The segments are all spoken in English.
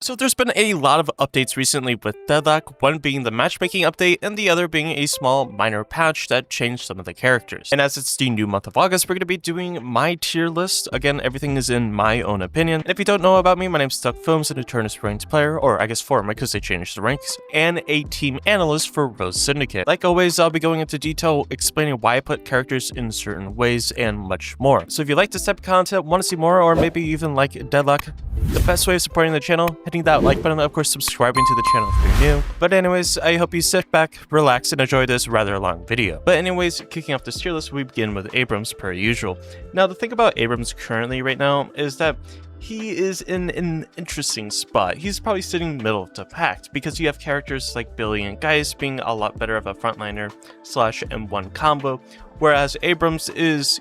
So there's been a lot of updates recently with Deadlock, one being the matchmaking update and the other being a small minor patch that changed some of the characters. And as it's the new month of August, we're going to be doing my tier list. Again, everything is in my own opinion. And if you don't know about me, my name's Duck Films, an Infernus ranked player, or I guess former because they changed the ranks, and a team analyst for Rose Syndicate. Like always, I'll be going into detail explaining why I put characters in certain ways and much more. So if you like this type of content, want to see more, or maybe even like Deadlock, the best way of supporting the channel, hitting that like button, of course subscribing to the channel if you're new. But anyways, I hope you sit back, relax, and enjoy this rather long video. But anyways, kicking off this tier list, we begin with Abrams per usual. Now the thing about Abrams currently right now is that he is in an interesting spot. He's probably sitting middle to pack because you have characters like Billy and Geist being a lot better of a frontliner slash M1 combo, whereas Abrams is,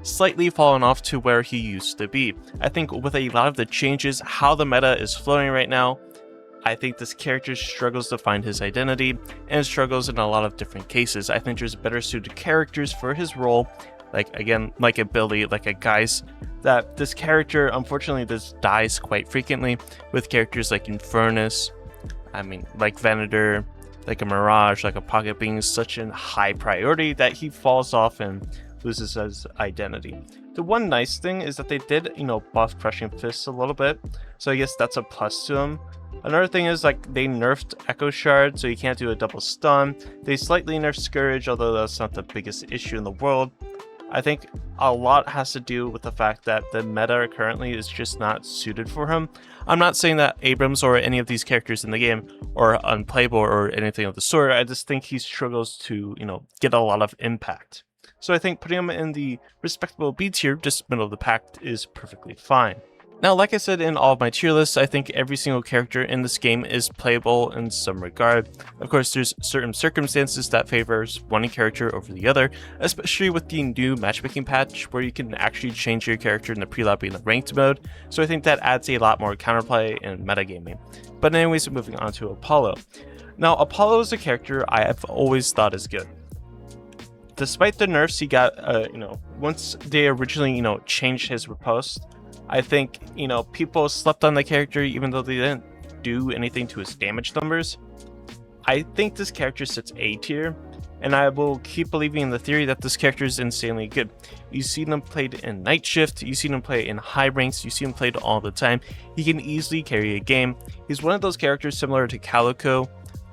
slightly fallen off to where he used to be. I think with a lot of the changes, how the meta is flowing right now, I think this character struggles to find his identity and struggles in a lot of different cases. I think there's better suited characters for his role, like a Billy, like a Geist, that this character unfortunately dies quite frequently with characters like Infernus, like Venator, like a Mirage, like a Pocket being such a high priority that he falls off and loses his identity. The one nice thing is that they did, buff Crushing Fists a little bit, so I guess that's a plus to him. Another thing is like they nerfed Echo Shard, so you can't do a double stun. They slightly nerfed Scourge, although that's not the biggest issue in the world. I think a lot has to do with the fact that the meta currently is just not suited for him. I'm not saying that Abrams or any of these characters in the game are unplayable or anything of the sort. I just think he struggles to, get a lot of impact. So I think putting him in the respectable B tier, just middle of the pack, is perfectly fine. Now, like I said in all of my tier lists, I think every single character in this game is playable in some regard. Of course, there's certain circumstances that favors one character over the other, especially with the new matchmaking patch where you can actually change your character in the pre-lobby and the ranked mode. So I think that adds a lot more counterplay and metagaming. But anyways, moving on to Apollo. Now, Apollo is a character I have always thought is good. Despite the nerfs he got, once they originally, changed his riposte, I think, people slept on the character even though they didn't do anything to his damage numbers. I think this character sits A tier, and I will keep believing in the theory that this character is insanely good. You've seen him played in Night Shift, you've seen him play in high ranks, you see him played all the time. He can easily carry a game. He's one of those characters similar to Calico,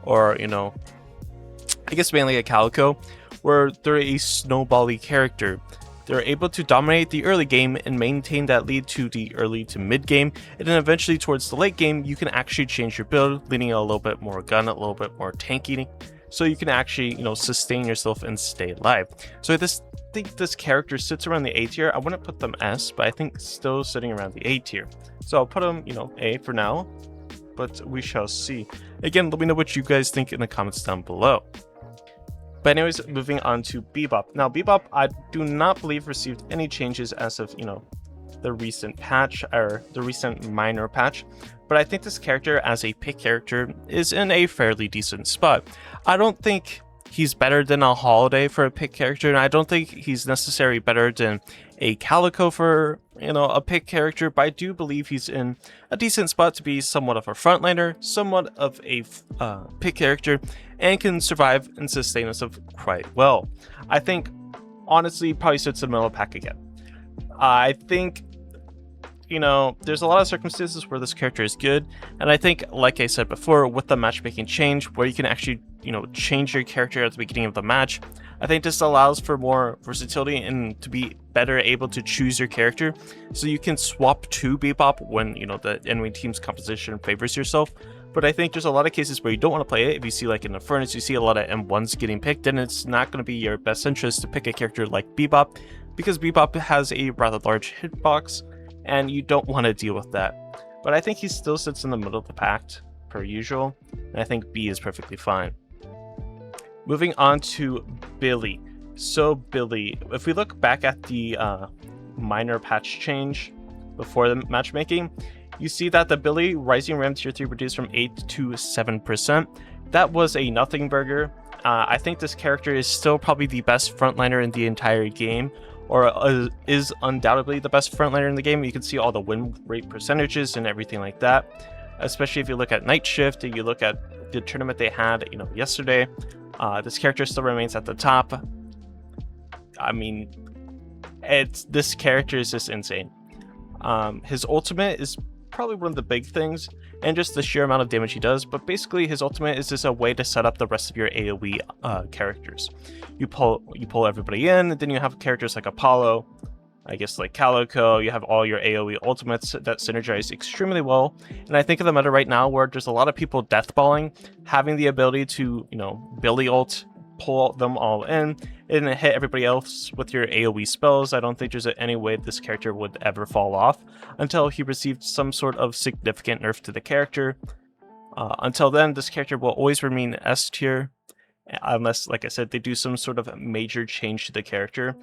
or, I guess mainly a Calico, where they're a snowbally character. They're able to dominate the early game and maintain that lead to the early to mid game, and then eventually towards the late game you can actually change your build, leaning a little bit more gun, a little bit more tanky, so you can actually sustain yourself and stay alive. So I just think this character sits around the A tier. I wouldn't put them S, but I think still sitting around the A tier. So I'll put them A for now, but we shall see. Again, let me know what you guys think in the comments down below. But anyways, moving on to Bebop. Now, Bebop, I do not believe received any changes as of, the recent patch, or the recent minor patch. But I think this character, as a pick character, is in a fairly decent spot. I don't think he's better than a Holiday for a pick character, and I don't think he's necessarily better than a Calico for, a pick character, but I do believe he's in a decent spot to be somewhat of a frontliner, somewhat of a pick character, and can survive and sustain himself quite well. I think, honestly, probably sits in the middle of the pack again. I think, there's a lot of circumstances where this character is good, and I think, like I said before, with the matchmaking change, where you can actually, change your character at the beginning of the match, I think this allows for more versatility and to be better able to choose your character, so you can swap to Bebop when, the enemy team's composition favors yourself. But I think there's a lot of cases where you don't want to play it. If you see like in Infernus, you see a lot of M1s getting picked, then it's not going to be your best interest to pick a character like Bebop, because Bebop has a rather large hitbox, and you don't want to deal with that. But I think he still sits in the middle of the pack, per usual, and I think B is perfectly fine. Moving on to Billy. So Billy, if we look back at the minor patch change before the matchmaking, you see that the Billy Rising Ram tier 3 reduced from 8 to 7%. That was a nothing burger. I think this character is still probably the best frontliner in the entire game, or is undoubtedly the best frontliner in the game. You can see all the win rate percentages and everything like that. especially if you look at Night Shift and you look at the tournament they had, yesterday. This character still remains at the top. I mean, this character is just insane. His ultimate is probably one of the big things, and just the sheer amount of damage he does, but basically his ultimate is just a way to set up the rest of your AoE characters. You pull everybody in, and then you have characters like Apollo, I guess like Calico. You have all your AoE ultimates that synergize extremely well, and I think of the meta right now where there's a lot of people deathballing, having the ability to, Billy ult, pull them all in, and hit everybody else with your AoE spells. I don't think there's any way this character would ever fall off until he received some sort of significant nerf to the character. Until then, this character will always remain S tier, unless, like I said, they do some sort of major change to the character.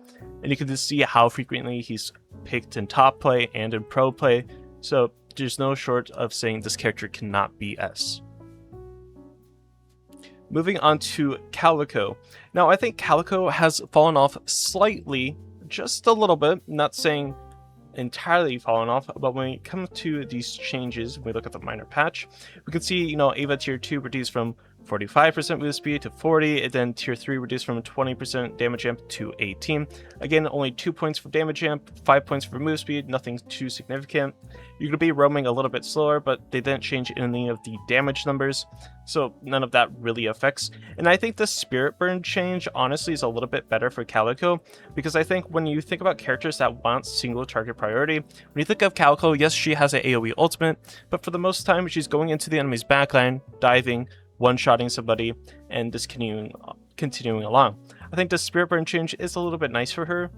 And you can just see how frequently he's picked in top play and in pro play, so there's no short of saying this character cannot be S. Moving on to Calico. Now, I think Calico has fallen off slightly, just a little bit, not saying entirely fallen off, but when it comes to these changes, when we look at the minor patch, we can see, Ava tier 2 reduced from 45% move speed to 40, and then tier 3 reduced from 20% damage amp to 18. Again, only 2 points for damage amp, 5 points for move speed, nothing too significant. You're going to be roaming a little bit slower, but they didn't change any of the damage numbers, so none of that really affects. And I think the Spirit Burn change, honestly, is a little bit better for Calico, because I think when you think about characters that want single target priority, when you think of Calico, yes, she has an AoE ultimate, but for the most time, she's going into the enemy's backline, diving, one-shotting somebody, and just continuing along. I think the Spirit Burn change is a little bit nice for her.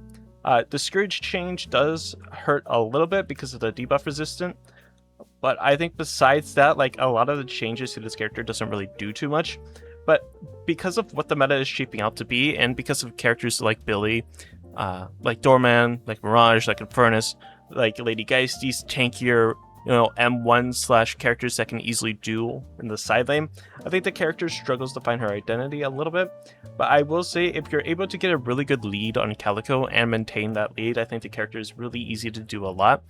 The Scourge change does hurt a little bit because of the debuff resistant, but I think besides that, like, a lot of the changes to this character doesn't really do too much. But because of what the meta is shaping out to be, and because of characters like Billy, like Doorman, like Mirage, like Infernus, like Lady Geist, these tankier, M1/ characters that can easily duel in the side lane, I think the character struggles to find her identity a little bit. But I will say, if you're able to get a really good lead on Calico and maintain that lead, I think the character is really easy to do a lot.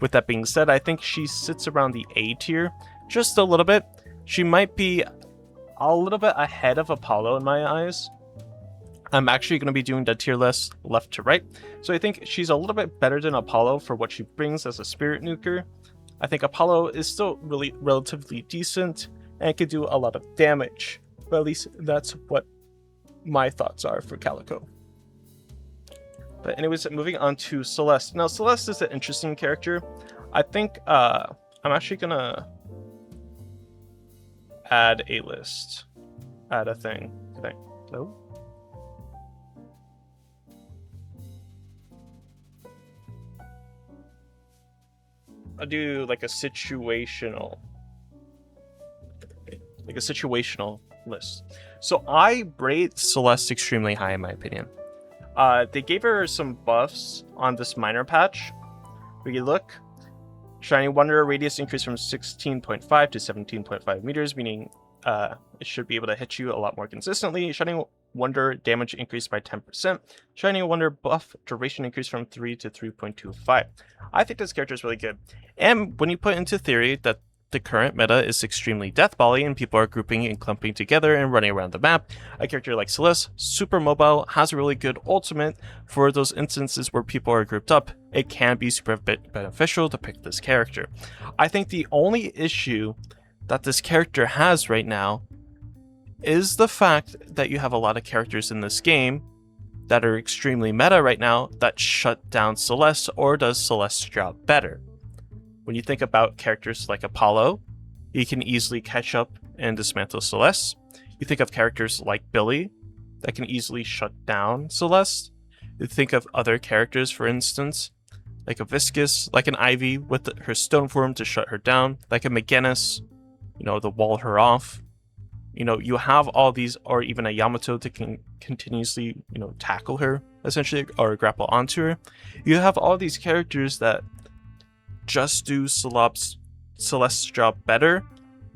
With that being said, I think she sits around the A tier just a little bit. She might be a little bit ahead of Apollo in my eyes. I'm actually going to be doing the tier list left to right, so I think she's a little bit better than Apollo for what she brings as a spirit nuker. I think Apollo is still really relatively decent and can do a lot of damage, but at least that's what my thoughts are for Calico. But anyways, moving on to Celeste. Now, Celeste is an interesting character. I think I'm actually gonna add a list, add a thing. No? I'll do like a situational list. So I rate Celeste extremely high in my opinion. They gave her some buffs on this minor patch. If you look, Shining Wonder radius increased from 16.5 to 17.5 meters, meaning it should be able to hit you a lot more consistently. Shining Wonder damage increased by 10%. Shining Wonder buff duration increased from 3 to 3.25. I think this character is really good. And when you put into theory that the current meta is extremely deathbally and people are grouping and clumping together and running around the map, a character like Celeste, super mobile, has a really good ultimate for those instances where people are grouped up. It can be super beneficial to pick this character. I think the only issue that this character has right now is the fact that you have a lot of characters in this game that are extremely meta right now that shut down Celeste or does Celeste's job better. When you think about characters like Apollo, he can easily catch up and dismantle Celeste. You think of characters like Billy that can easily shut down Celeste. You think of other characters, for instance, like a Viscus, like an Ivy with her stone form to shut her down, like a McGinnis, to wall her off. You have all these, or even a Yamato that can continuously, tackle her, essentially, or grapple onto her. You have all these characters that just do Celeste's job better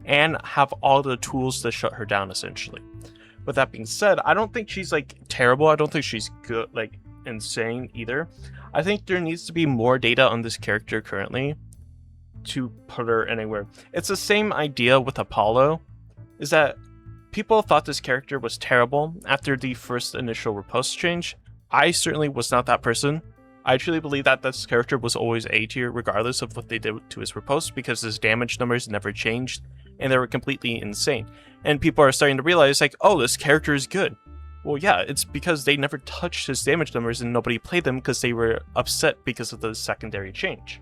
and have all the tools to shut her down, essentially. With that being said, I don't think she's, terrible. I don't think she's good, insane either. I think there needs to be more data on this character currently. to put her anywhere. It's the same idea with Apollo, is that people thought this character was terrible after the first initial riposte change. I certainly was not that person. I truly believe that this character was always A tier regardless of what they did to his riposte, because his damage numbers never changed and they were completely insane. And people are starting to realize, like, oh, this character is good. Well, yeah, it's because they never touched his damage numbers and nobody played them because they were upset because of the secondary change.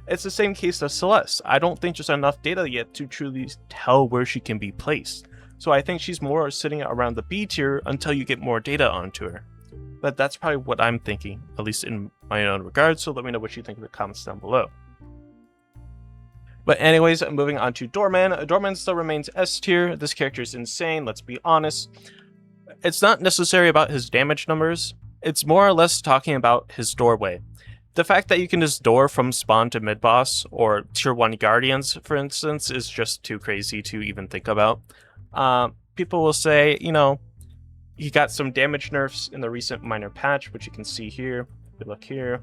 It's the same case as Celeste. I don't think there's enough data yet to truly tell where she can be placed. So I think she's more sitting around the B tier until you get more data onto her. But that's probably what I'm thinking, at least in my own regard, so let me know what you think in the comments down below. But anyways, moving on to Doorman. Doorman still remains S tier. This character is insane, let's be honest. It's not necessarily about his damage numbers, it's more or less talking about his doorway. The fact that you can just door from spawn to mid-boss, or tier 1 guardians, for instance, is just too crazy to even think about. People will say, you know, he got some damage nerfs in the recent minor patch, which you can see here. If you look here,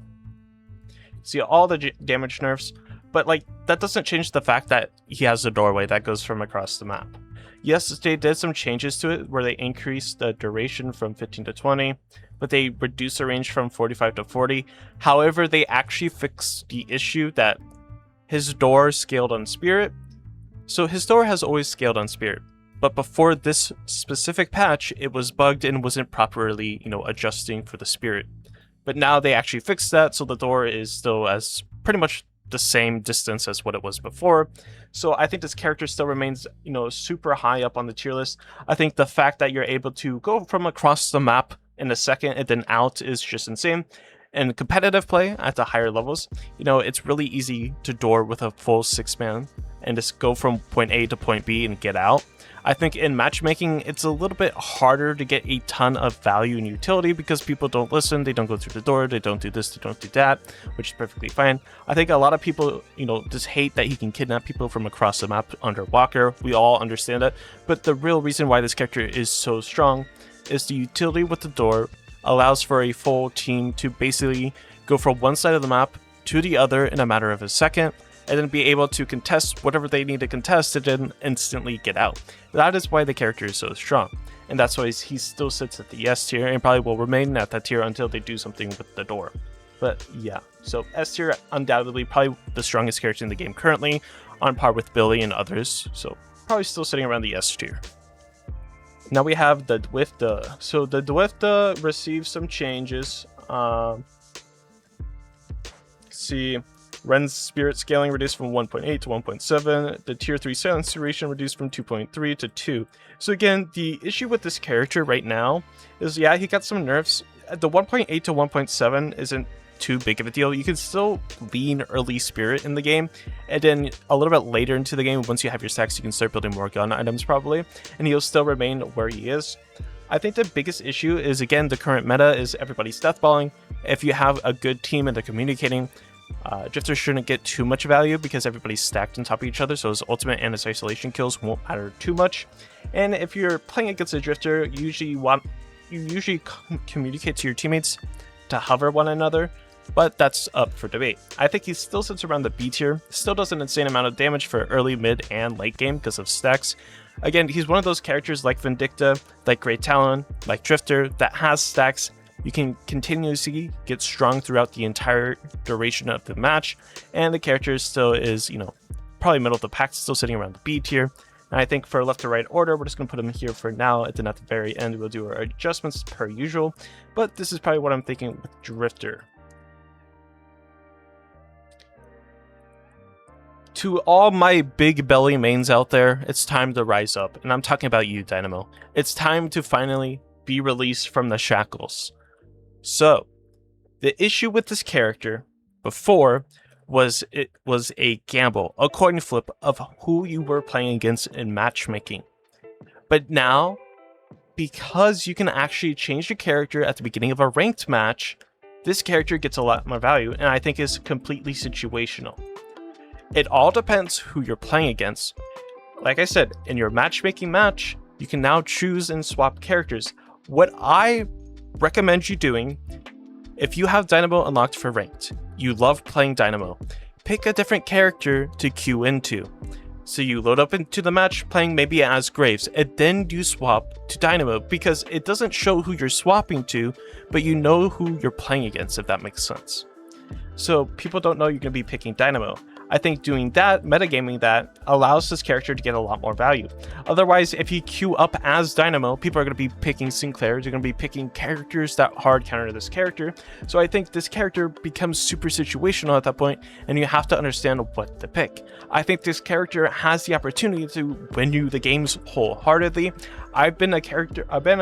see all the damage nerfs, but like that doesn't change the fact that he has a doorway that goes from across the map. Yes, they did some changes to it where they increased the duration from 15 to 20, but they reduced the range from 45 to 40. However, they actually fixed the issue that his door scaled on Spirit. So his door has always scaled on Spirit, but before this specific patch, it was bugged and wasn't properly, adjusting for the Spirit. But now they actually fixed that, so the door is still as pretty much the same distance as what it was before. So I think this character still remains, super high up on the tier list. I think the fact that you're able to go from across the map in a second and then out is just insane. And competitive play at the higher levels, it's really easy to door with a full 6-man and just go from point A to point B and get out. I think in matchmaking, it's a little bit harder to get a ton of value and utility because people don't listen, they don't go through the door, they don't do this, they don't do that, which is perfectly fine. I think a lot of people, just hate that he can kidnap people from across the map under Walker. We all understand that. But the real reason why this character is so strong is the utility with the door allows for a full team to basically go from one side of the map to the other in a matter of a second, and then be able to contest whatever they need to contest and then instantly get out. That is why the character is so strong, and that's why he still sits at the S tier and probably will remain at that tier until they do something with the door. But yeah, so S tier undoubtedly probably the strongest character in the game currently, on par with Billy and others, so probably still sitting around the S tier. Now we have the Dwifta. So the Dwifta received some changes. See, Ren's Spirit scaling reduced from 1.8 to 1.7. The tier 3 silence duration reduced from 2.3 to 2. So again, the issue with this character right now is, yeah, he got some nerfs. The 1.8 to 1.7 isn't too big of a deal. You can still lean early Spirit in the game, and then a little bit later into the game, once you have your stacks, you can start building more gun items probably, and he'll still remain where he is. I think the biggest issue is, again, the current meta is everybody's deathballing. If you have a good team and they're communicating, Drifter shouldn't get too much value because everybody's stacked on top of each other, so his ultimate and his isolation kills won't matter too much. And if you're playing against a Drifter, you usually communicate to your teammates to hover one another, but that's up for debate. I think he still sits around the B tier, still does an insane amount of damage for early, mid, and late game because of stacks. Again, he's one of those characters like Vindicta, like Great Talon, like Drifter, that has stacks. You can continuously get strong throughout the entire duration of the match, and the character still is, probably middle of the pack, still sitting around the B tier. And I think for left to right order, we're just going to put him here for now, and then at the very end, we'll do our adjustments per usual. But this is probably what I'm thinking with Drifter. To all my big belly mains out there, it's time to rise up, and I'm talking about you, Dynamo. It's time to finally be released from the shackles. So, the issue with this character before was it was a gamble, a coin flip of who you were playing against in matchmaking. But now, because you can actually change your character at the beginning of a ranked match, this character gets a lot more value, and I think is completely situational. It all depends who you're playing against. Like I said, in your matchmaking match, you can now choose and swap characters. What I recommend you doing, if you have Dynamo unlocked for ranked, you love playing Dynamo, pick a different character to queue into. So you load up into the match playing maybe as Graves, and then you swap to Dynamo, because it doesn't show who you're swapping to, but you know who you're playing against, if that makes sense. So people don't know you're going to be picking Dynamo. I think doing that, metagaming that, allows this character to get a lot more value. Otherwise, if you queue up as Dynamo, people are going to be picking Sinclair, they're going to be picking characters that hard counter this character. So I think this character becomes super situational at that point, and you have to understand what to pick. I think this character has the opportunity to win you the games wholeheartedly. I've been a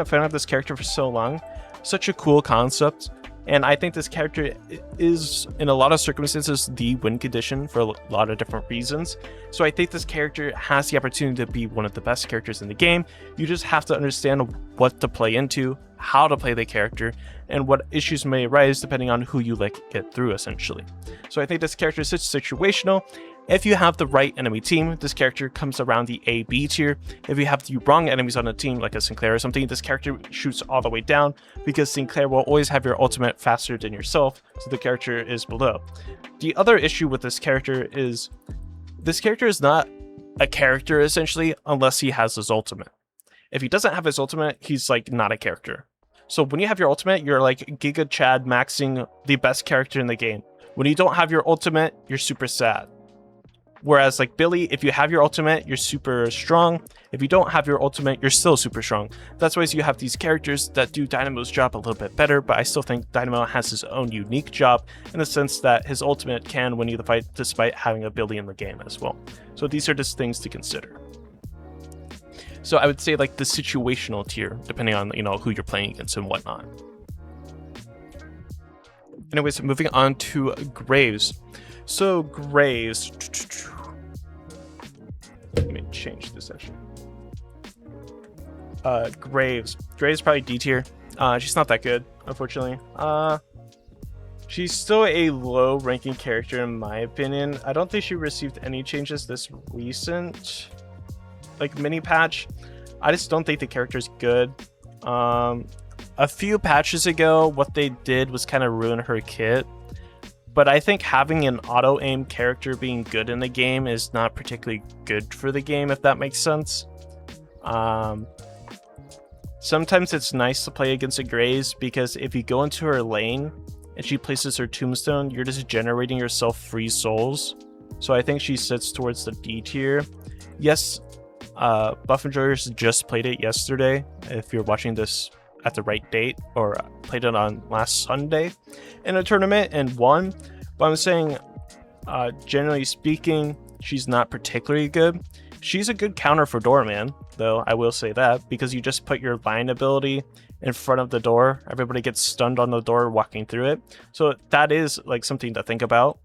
fan of this character for so long. Such a cool concept. And I think this character is, in a lot of circumstances, the win condition for a lot of different reasons. So I think this character has the opportunity to be one of the best characters in the game. You just have to understand what to play into, how to play the character, and what issues may arise depending on who you get through, essentially. So I think this character is situational. If you have the right enemy team, this character comes around the A-B tier. If you have the wrong enemies on a team, like a Sinclair or something, this character shoots all the way down, because Sinclair will always have your ultimate faster than yourself, so the character is below. The other issue with this character is not a character, essentially, unless he has his ultimate. If he doesn't have his ultimate, he's like not a character. So when you have your ultimate, you're like Giga Chad maxing the best character in the game. When you don't have your ultimate, you're super sad. Whereas like Billy, if you have your ultimate, you're super strong. If you don't have your ultimate, you're still super strong. That's why you have these characters that do Dynamo's job a little bit better, but I still think Dynamo has his own unique job in the sense that his ultimate can win you the fight despite having a Billy in the game as well. So these are just things to consider. So I would say like the situational tier, depending on who you're playing against and whatnot. Anyways, moving on to Graves. So Graves, let me change this actually. Graves probably D tier. She's not that good, unfortunately. She's still a low ranking character in my opinion. I don't think she received any changes this recent, like mini patch. I just don't think the character's good. A few patches ago, what they did was kind of ruin her kit. But I think having an auto-aim character being good in the game is not particularly good for the game, if that makes sense. Sometimes it's nice to play against a Graves, because if you go into her lane and she places her tombstone, you're just generating yourself free souls. So I think she sits towards the D tier. Yes, Buff Enjoyers just played it yesterday, if you're watching this at the right date, or played it on last Sunday in a tournament and won. But I'm saying, generally speaking, she's not particularly good. She's a good counter for Doorman, though, I will say that, because you just put your line ability in front of the door. Everybody gets stunned on the door walking through it. So that is like something to think about.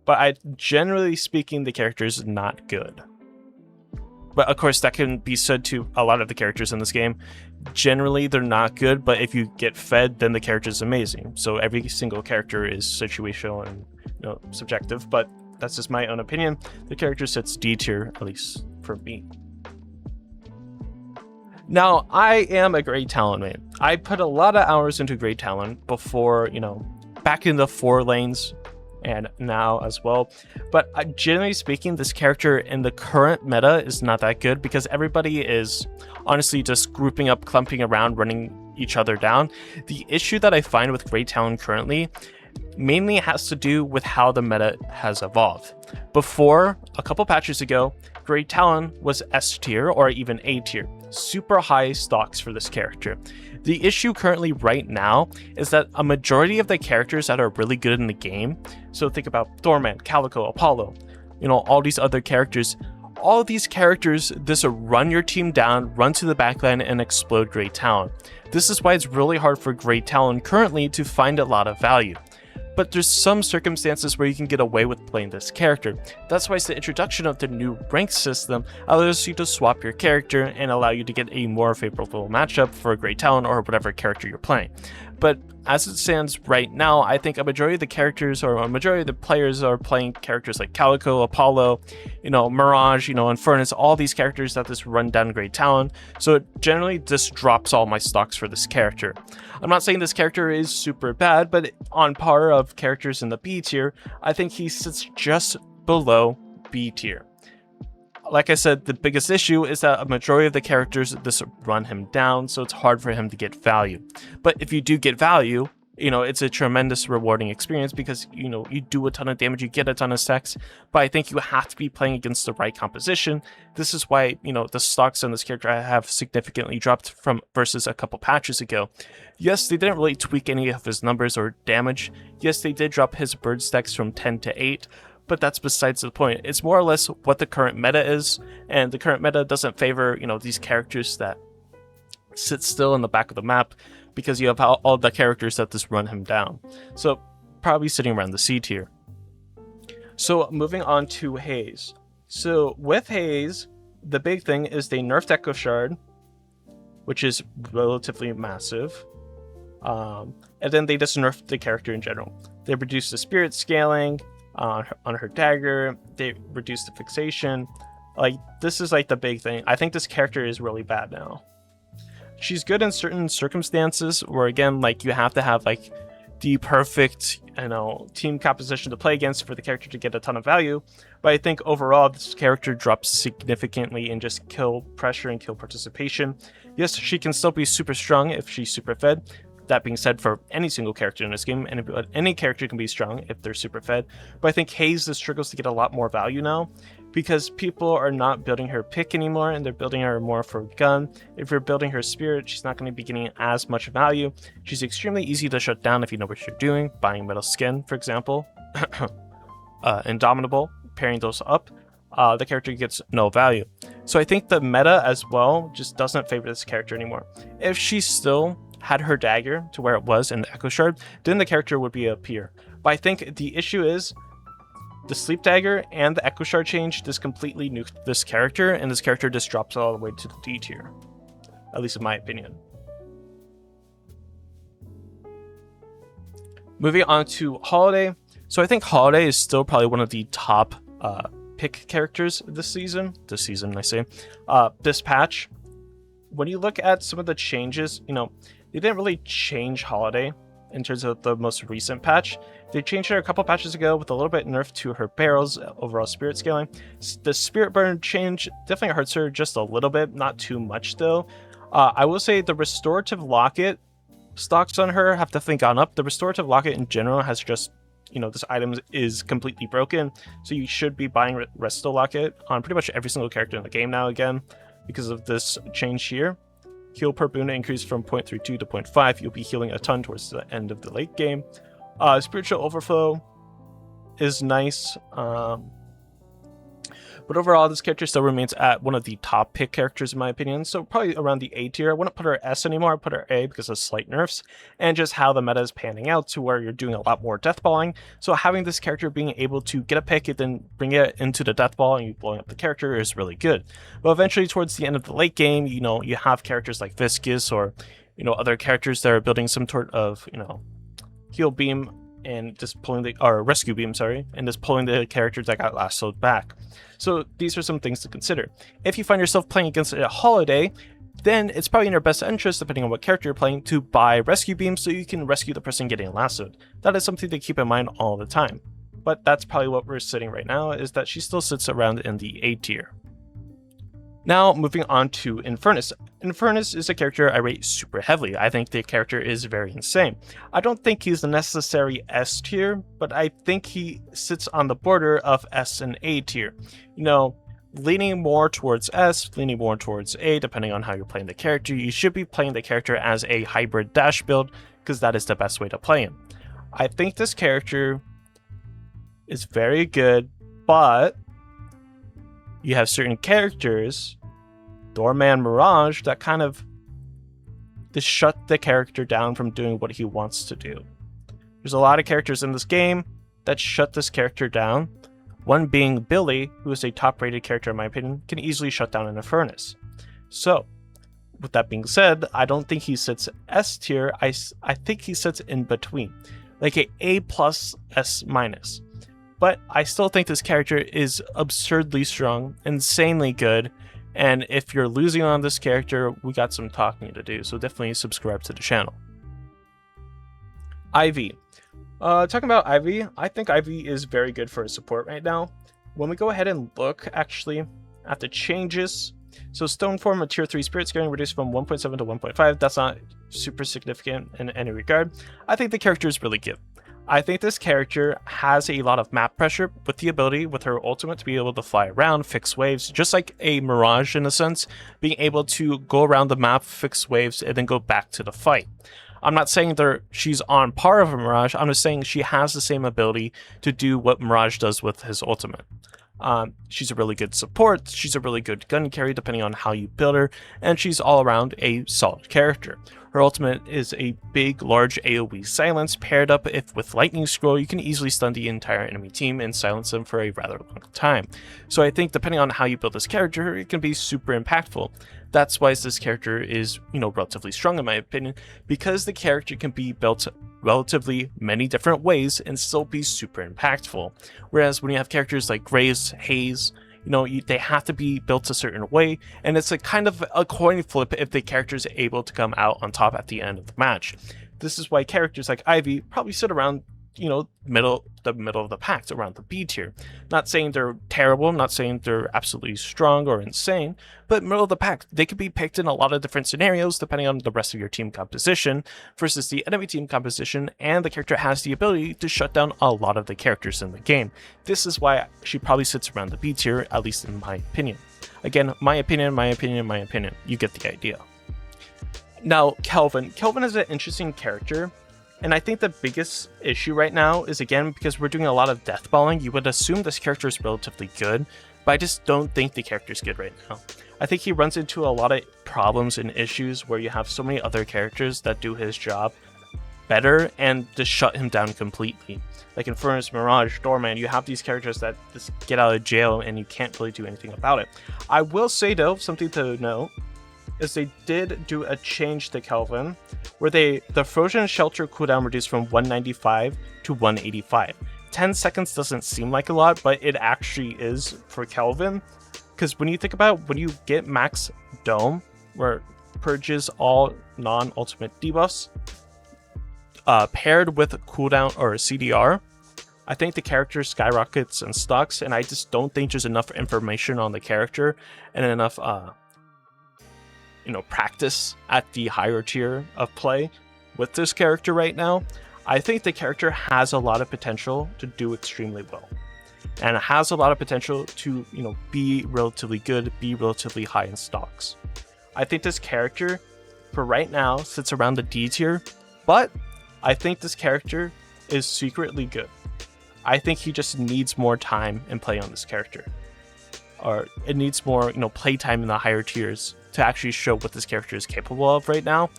But generally speaking, the character is not good. But of course, that can be said to a lot of the characters in this game. Generally, they're not good, but if you get fed, then the character is amazing. So every single character is situational and subjective, but that's just my own opinion. The character sits D tier, at least for me. Now, I am a Great Talon main. I put a lot of hours into Great Talon before, back in the 4 lanes, and now as well. But generally speaking, this character in the current meta is not that good, because everybody is honestly just grouping up, clumping around, running each other down. The issue that I find with Great Talon currently mainly has to do with how the meta has evolved. Before, a couple patches ago, Great Talon was S tier or even A tier. Super high stocks for this character. The issue currently right now is that a majority of the characters that are really good in the game, so think about Doorman, Calico, Apollo, all these other characters, all these characters just run your team down, run to the backline, and explode Great Talon. This is why it's really hard for Great Talon currently to find a lot of value. But there's some circumstances where you can get away with playing this character. That's why the introduction of the new rank system allows you to swap your character and allow you to get a more favorable matchup for a Great Talon or whatever character you're playing. But as it stands right now, I think a majority of the characters, or a majority of the players, are playing characters like Calico, Apollo, Mirage, Infernus, all these characters that just run down Great Talon. So it generally just drops all my stocks for this character. I'm not saying this character is super bad, but on par of characters in the B tier, I think he sits just below B tier. Like I said, the biggest issue is that a majority of the characters just run him down, so it's hard for him to get value. But if you do get value, you know, it's a tremendous rewarding experience because, you know, you do a ton of damage, you get a ton of stacks, but I think you have to be playing against the right composition. This is why, you know, the stocks on this character have significantly dropped from versus a couple patches ago. Yes, they didn't really tweak any of his numbers or damage. Yes, they did drop his bird stacks from 10 to 8, but that's besides the point. It's more or less what the current meta is, and the current meta doesn't favor, you know, these characters that sit still in the back of the map, because you have all the characters that just run him down. So probably sitting around the C tier. So moving on to Haze. So with Haze, the big thing is they nerfed Echo Shard, which is relatively massive. And then they just nerfed the character in general. They reduced the spirit scaling on her dagger. They reduced the fixation. Like, this is like the big thing. I think this character is really bad now. She's good in certain circumstances where, again, like, you have to have like the perfect, you know, team composition to play against for the character to get a ton of value. But I think overall this character drops significantly in just kill pressure and kill participation. Yes, she can still be super strong if she's super fed. That being said, for any single character in this game, and any character can be strong if they're super fed. But I think Haze just struggles to get a lot more value now, because people are not building her pick anymore, and they're building her more for gun. If you're building her spirit, she's not going to be getting as much value. She's extremely easy to shut down if you know what you're doing, buying metal skin, for example. Indomitable, pairing those up, the character gets no value. So I think the meta as well just doesn't favor this character anymore. If she still had her dagger to where it was in the Echo Shard, then the character would be a peer. But I think the issue is the Sleep Dagger and the Echo Shard change just completely nuked this character, and this character just drops all the way to the D tier. At least in my opinion. Moving on to Holiday. So I think Holiday is still probably one of the top pick characters this season. This patch. When you look at some of the changes, you know, they didn't really change Holiday in terms of the most recent patch. They changed her a couple patches ago with a little bit nerf to her barrels, overall spirit scaling. The spirit burn change definitely hurts her just a little bit, not too much though. I will say the restorative locket stocks on her have definitely gone up. The restorative locket in general has just, you know, this item is completely broken, so you should be buying Resto Locket on pretty much every single character in the game now again because of this change here. Heal per boon increased from 0.32 to 0.5. You'll be healing a ton towards the end of the late game. Spiritual Overflow is nice. But overall, this character still remains at one of the top pick characters in my opinion. So probably around the A tier. I wouldn't put her S anymore. I'd put her A because of slight nerfs and just how the meta is panning out to where you're doing a lot more death balling. So having this character being able to get a pick and then bring it into the death ball and you blowing up the character is really good. But eventually towards the end of the late game, you know, you have characters like Viscous or, you know, other characters that are building some sort of, you know, heal beam and just pulling the, or rescue beam, sorry, and just pulling the characters that got lassoed back. So these are some things to consider. If you find yourself playing against a Holiday, then it's probably in your best interest, depending on what character you're playing, to buy rescue beam so you can rescue the person getting lassoed. That is something to keep in mind all the time. But that's probably what we're sitting right now, is that she still sits around in the A tier. Now, moving on to Infernus. Infernus is a character I rate super heavily. I think the character is very insane. I don't think he's the necessary S tier, but I think he sits on the border of S and A tier. You know, leaning more towards S, leaning more towards A, depending on how you're playing the character. You should be playing the character as a hybrid dash build, because that is the best way to play him. I think this character is very good, but you have certain characters, Doorman, Mirage, that kind of just shut the character down from doing what he wants to do. There's a lot of characters in this game that shut this character down. One being Billy, who is a top-rated character in my opinion, can easily shut down an Infernus. So, with that being said, I don't think he sits S tier. I think he sits in between, like a A+, S-. But I still think this character is absurdly strong, insanely good, and if you're losing on this character, we got some talking to do, so definitely subscribe to the channel. Ivy. Talking about Ivy, I think Ivy is very good for a support right now. when we go ahead and look actually at the changes, so stone form of tier 3 spirits getting reduced from 1.7 to 1.5. That's not super significant in any regard. I think the character is really good. I think this character has a lot of map pressure with the ability with her ultimate to be able to fly around, fix waves, just like a Mirage in a sense, being able to go around the map, fix waves, and then go back to the fight. I'm not saying she's on par of a Mirage, I'm just saying she has the same ability to do what Mirage does with his ultimate. She's a really good support, she's a really good gun carry depending on how you build her, and she's all around a solid character. Her ultimate is a big, large AoE silence paired up with Lightning Scroll. You can easily stun the entire enemy team and silence them for a rather long time. So I think depending on how you build this character, it can be super impactful. That's why this character is, relatively strong in my opinion, because the character can be built relatively many different ways and still be super impactful. Whereas when you have characters like Wraith, Haze, they have to be built a certain way, and it's a kind of a coin flip if the character is able to come out on top at the end of the match. This is why characters like Ivy probably sit around, middle of the pack, around the B tier. Not saying they're terrible, not saying they're absolutely strong or insane, but middle of the pack, they could be picked in a lot of different scenarios depending on the rest of your team composition versus the enemy team composition, and the character has the ability to shut down a lot of the characters in the game. This is why she probably sits around the B tier, at least in my opinion. Again, my opinion. You get the idea. Now, Kelvin. Kelvin is an interesting character. And I think the biggest issue right now is, again, because we're doing a lot of deathballing, you would assume this character is relatively good, but I just don't think the character's good right now. I think he runs into a lot of problems and issues where you have so many other characters that do his job better and just shut him down completely. Like Infernus, Mirage, Doorman, you have these characters that just get out of jail and you can't really do anything about it. I will say, though, something to note, is they did do a change to Kelvin where the frozen shelter cooldown reduced from 195 to 185. 10 seconds doesn't seem like a lot, but it actually is for Kelvin, because when you think about when you get max dome, where it purges all non-ultimate debuffs, paired with cooldown or CDR, I think the character skyrockets and stocks, and I just don't think there's enough information on the character and enough practice at the higher tier of play with this character right now. I think the character has a lot of potential to do extremely well, and it has a lot of potential to be relatively good, be relatively high in stocks. I think this character for right now sits around the D tier, but I think this character is secretly good. I think he just needs more time and play on this character, or it needs more play time in the higher tiers to actually show what this character is capable of right now.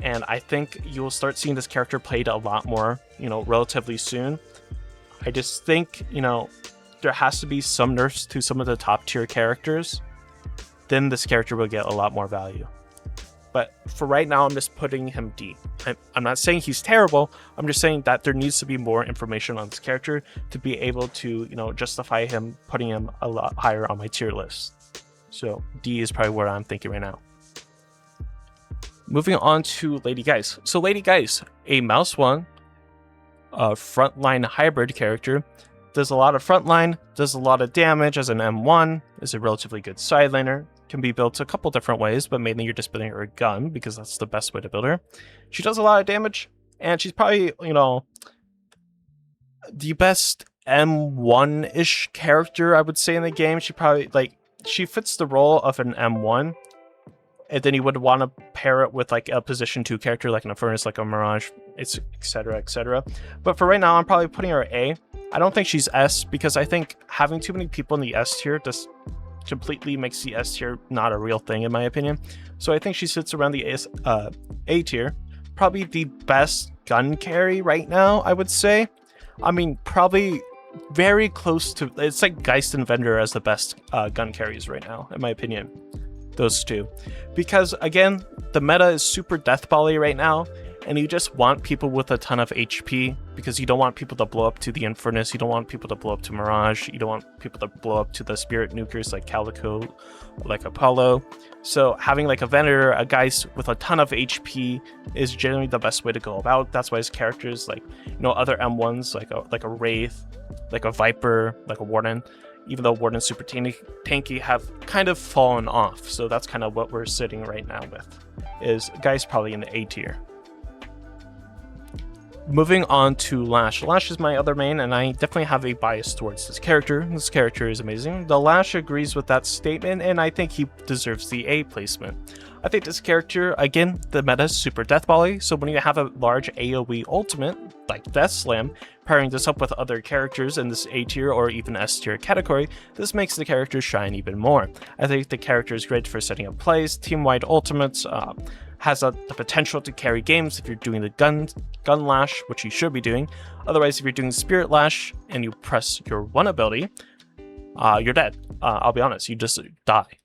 And I think you will start seeing this character played a lot more, relatively soon. I just think, there has to be some nerfs to some of the top tier characters. Then this character will get a lot more value. But for right now, I'm just putting him D. I'm not saying he's terrible. I'm just saying that there needs to be more information on this character to be able to, justify him putting him a lot higher on my tier list. So D is probably where I'm thinking right now. Moving on to Lady Geist. So Lady Geist, a mouse one, frontline hybrid character, does a lot of frontline, does a lot of damage as an M1, is a relatively good side laner, can be built a couple different ways, but mainly you're just building her a gun because that's the best way to build her. She does a lot of damage, and she's probably, the best M1-ish character, I would say, in the game. She probably, she fits the role of an M1, and then you would want to pair it with a position 2 character like an Infernus, like a Mirage, etc, etc. But for right now, I'm probably putting her A. I don't think she's S, because I think having too many people in the S tier just completely makes the S tier not a real thing, in my opinion. So I think she sits around the A tier. Probably the best gun carry right now, I would say. I mean, probably very close to, it's like Geist and Vendor as the best gun carries right now, in my opinion. Those two. Because again, the meta is super deathbally right now, and you just want people with a ton of HP, because you don't want people to blow up to the Infernus, you don't want people to blow up to Mirage, you don't want people to blow up to the Spirit Nukers like Calico, like Apollo. So having a Vendor, a Geist with a ton of HP is generally the best way to go about. That's why his characters other M1s like a Wraith, like a Vyper, like a Warden, even though Warden Super Tanky have kind of fallen off. So that's kind of what we're sitting right now with, is Geist probably in the A tier. Moving on to Lash. Lash is my other main, and I definitely have a bias towards this character. This character is amazing. The Lash agrees with that statement, and I think he deserves the A placement. I think this character, again, the meta is super death volley, so when you have a large AoE ultimate, like Death Slam, pairing this up with other characters in this A tier or even S tier category, this makes the character shine even more. I think the character is great for setting up plays, team-wide ultimates, has the potential to carry games if you're doing the gun lash, which you should be doing. Otherwise, if you're doing Spirit Lash and you press your one ability, you're dead. I'll be honest, you just die.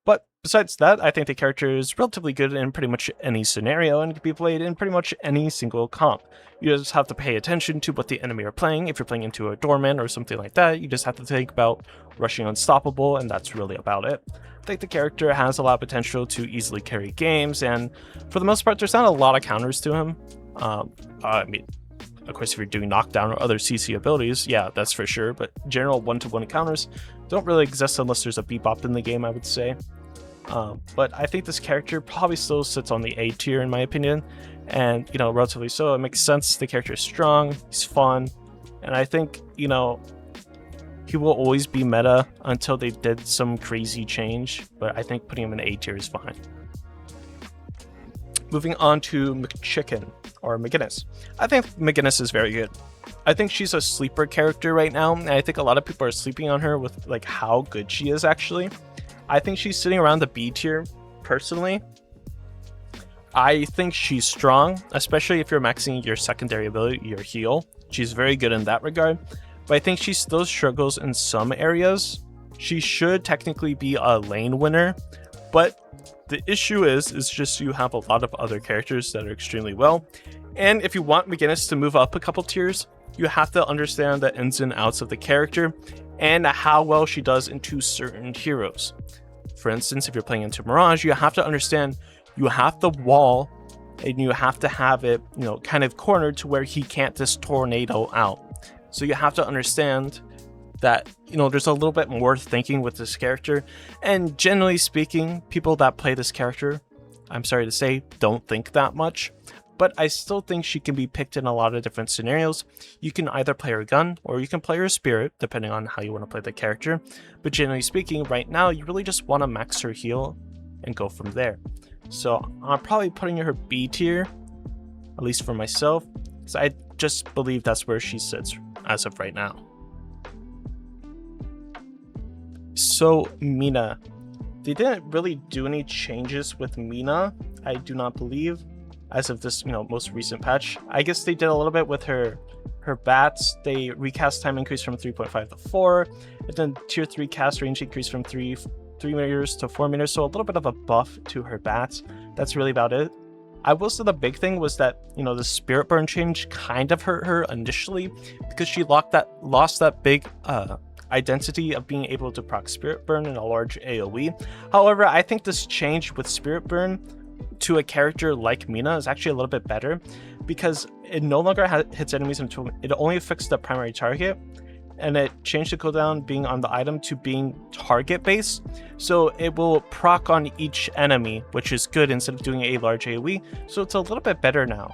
But besides that, I think the character is relatively good in pretty much any scenario and can be played in pretty much any single comp. You just have to pay attention to what the enemy are playing. If you're playing into a Doorman or something like that, you just have to think about rushing Unstoppable, and that's really about it. I think the character has a lot of potential to easily carry games, and for the most part, there's not a lot of counters to him. I mean, of course, if you're doing knockdown or other CC abilities, yeah, that's for sure, but general one-to-one counters don't really exist unless there's a Bebop in the game, I would say. But I think this character probably still sits on the A tier in my opinion, and, you know, relatively so. It makes sense. The character is strong, he's fun, and I think, you know, he will always be meta until they did some crazy change, but I think putting him in A tier is fine. Moving on to McChicken, or McGinnis. I think McGinnis is very good. I think she's a sleeper character right now, and I think a lot of people are sleeping on her with like how good she is actually. I think she's sitting around the B tier, personally. I think she's strong, especially if you're maxing your secondary ability, your heal. She's very good in that regard. But I think she still struggles in some areas. She should technically be a lane winner, but the issue is just you have a lot of other characters that are extremely well. And if you want McGinnis to move up a couple tiers, you have to understand the ins and outs of the character and how well she does into certain heroes. For instance, if you're playing into Mirage, you have to understand you have the wall and you have to have it, you know, kind of cornered to where he can't just tornado out. So you have to understand that, you know, there's a little bit more thinking with this character. And generally speaking, people that play this character, I'm sorry to say, don't think that much. But I still think she can be picked in a lot of different scenarios. You can either play her gun or you can play her spirit, depending on how you want to play the character. But generally speaking, right now, you really just want to max her heal and go from there. So I'm probably putting her B tier, at least for myself, because I just believe that's where she sits as of right now. So Mina, they didn't really do any changes with Mina, I do not believe, as of this, you know, most recent patch. I guess they did a little bit with her bats. They recast time increased from 3.5 to 4, and then tier 3 cast range increased from 3 meters to 4 meters, so a little bit of a buff to her bats. That's really about it. I will say the big thing was that, you know, the Spirit Burn change kind of hurt her initially because she lost that big identity of being able to proc Spirit Burn in a large AoE. However, I think this change with Spirit Burn to a character like Mina is actually a little bit better because it no longer hits enemies until it only affects the primary target, and it changed the cooldown being on the item to being target based, so it will proc on each enemy, which is good instead of doing a large AoE. So it's a little bit better now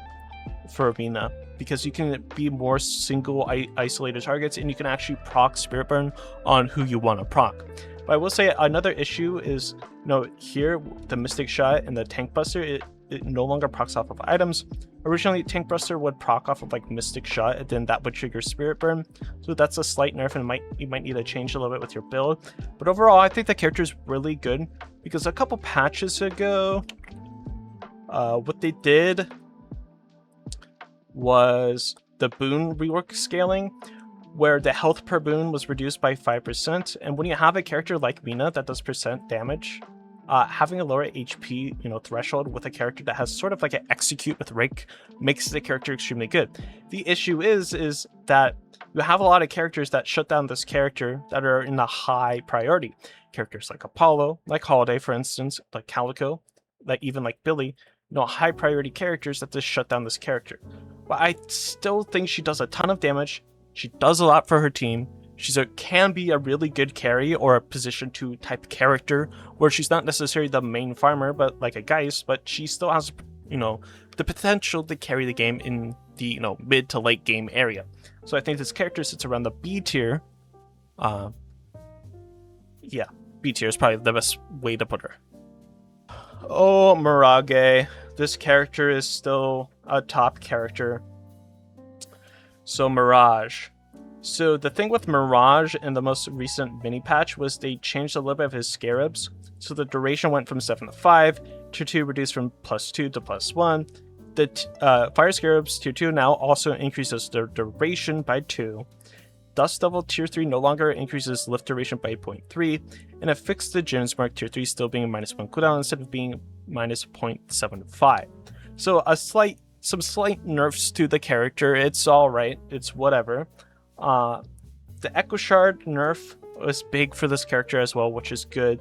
for Mina because you can be more single isolated targets, and you can actually proc Spirit Burn on who you want to proc. But I will say another issue is, you know, here the Mystic Shot and the Tank Buster, it no longer procs off of items. Originally, Tank Buster would proc off of like Mystic Shot, and then that would trigger Spirit Burn. So that's a slight nerf, and you might need to change a little bit with your build. But overall, I think the character is really good because a couple patches ago, what they did was the boon rework scaling, where the health per boon was reduced by 5%. And when you have a character like Mina that does percent damage, having a lower HP, you know, threshold with a character that has sort of like an execute with Rake makes the character extremely good. The issue is that you have a lot of characters that shut down this character that are in a high priority. Characters like Apollo, like Holiday, for instance, like Calico, like even like Billy, you know, high priority characters that just shut down this character. But I still think she does a ton of damage. She does a lot for her team. can be a really good carry or a position 2 type character where she's not necessarily the main farmer, but like a Geist, but she still has, the potential to carry the game in the, mid to late game area. So I think this character sits around the B tier. Yeah, B tier is probably the best way to put her. Oh, Mirage. This character is still a top character. So Mirage. So the thing with Mirage in the most recent mini patch was they changed a little bit of his scarabs. So the duration went from 7 to 5, tier 2 reduced from +2 to +1. The fire scarabs tier 2 now also increases their duration by 2. Dust Devil tier 3 no longer increases lift duration by 0.3, and a fixed the Gems Mark tier 3 still being a -1 cooldown instead of being -0.75. So some slight nerfs to the character. It's alright, it's whatever. The Echo Shard nerf was big for this character as well, which is good.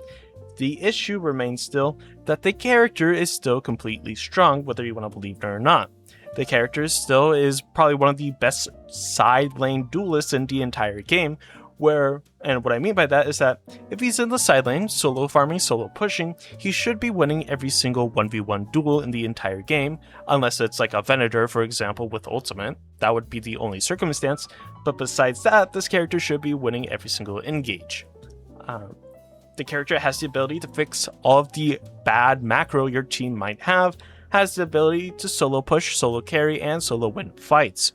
The issue remains still that the character is still completely strong, whether you want to believe it or not. The character still is probably one of the best side lane duelists in the entire game, and what I mean by that is that if he's in the side lane, solo farming, solo pushing, he should be winning every single 1v1 duel in the entire game, unless it's like a Venator, for example, with ultimate. That would be the only circumstance, but besides that, this character should be winning every single engage. The character has the ability to fix all of the bad macro your team might have, has the ability to solo push, solo carry, and solo win fights.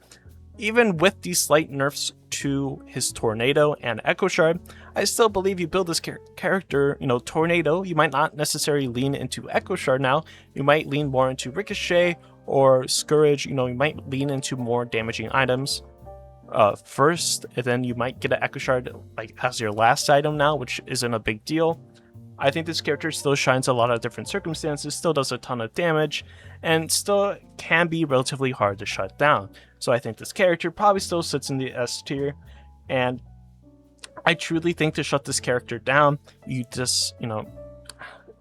Even with these slight nerfs to his Tornado and Echo Shard, I still believe you build this character, Tornado, you might not necessarily lean into Echo Shard now, you might lean more into Ricochet or Scourge, you might lean into more damaging items first, and then you might get an Echo Shard as your last item now, which isn't a big deal. I think this character still shines a lot of different circumstances, still does a ton of damage, and still can be relatively hard to shut down. So I think this character probably still sits in the S tier, and I truly think to shut this character down, you just,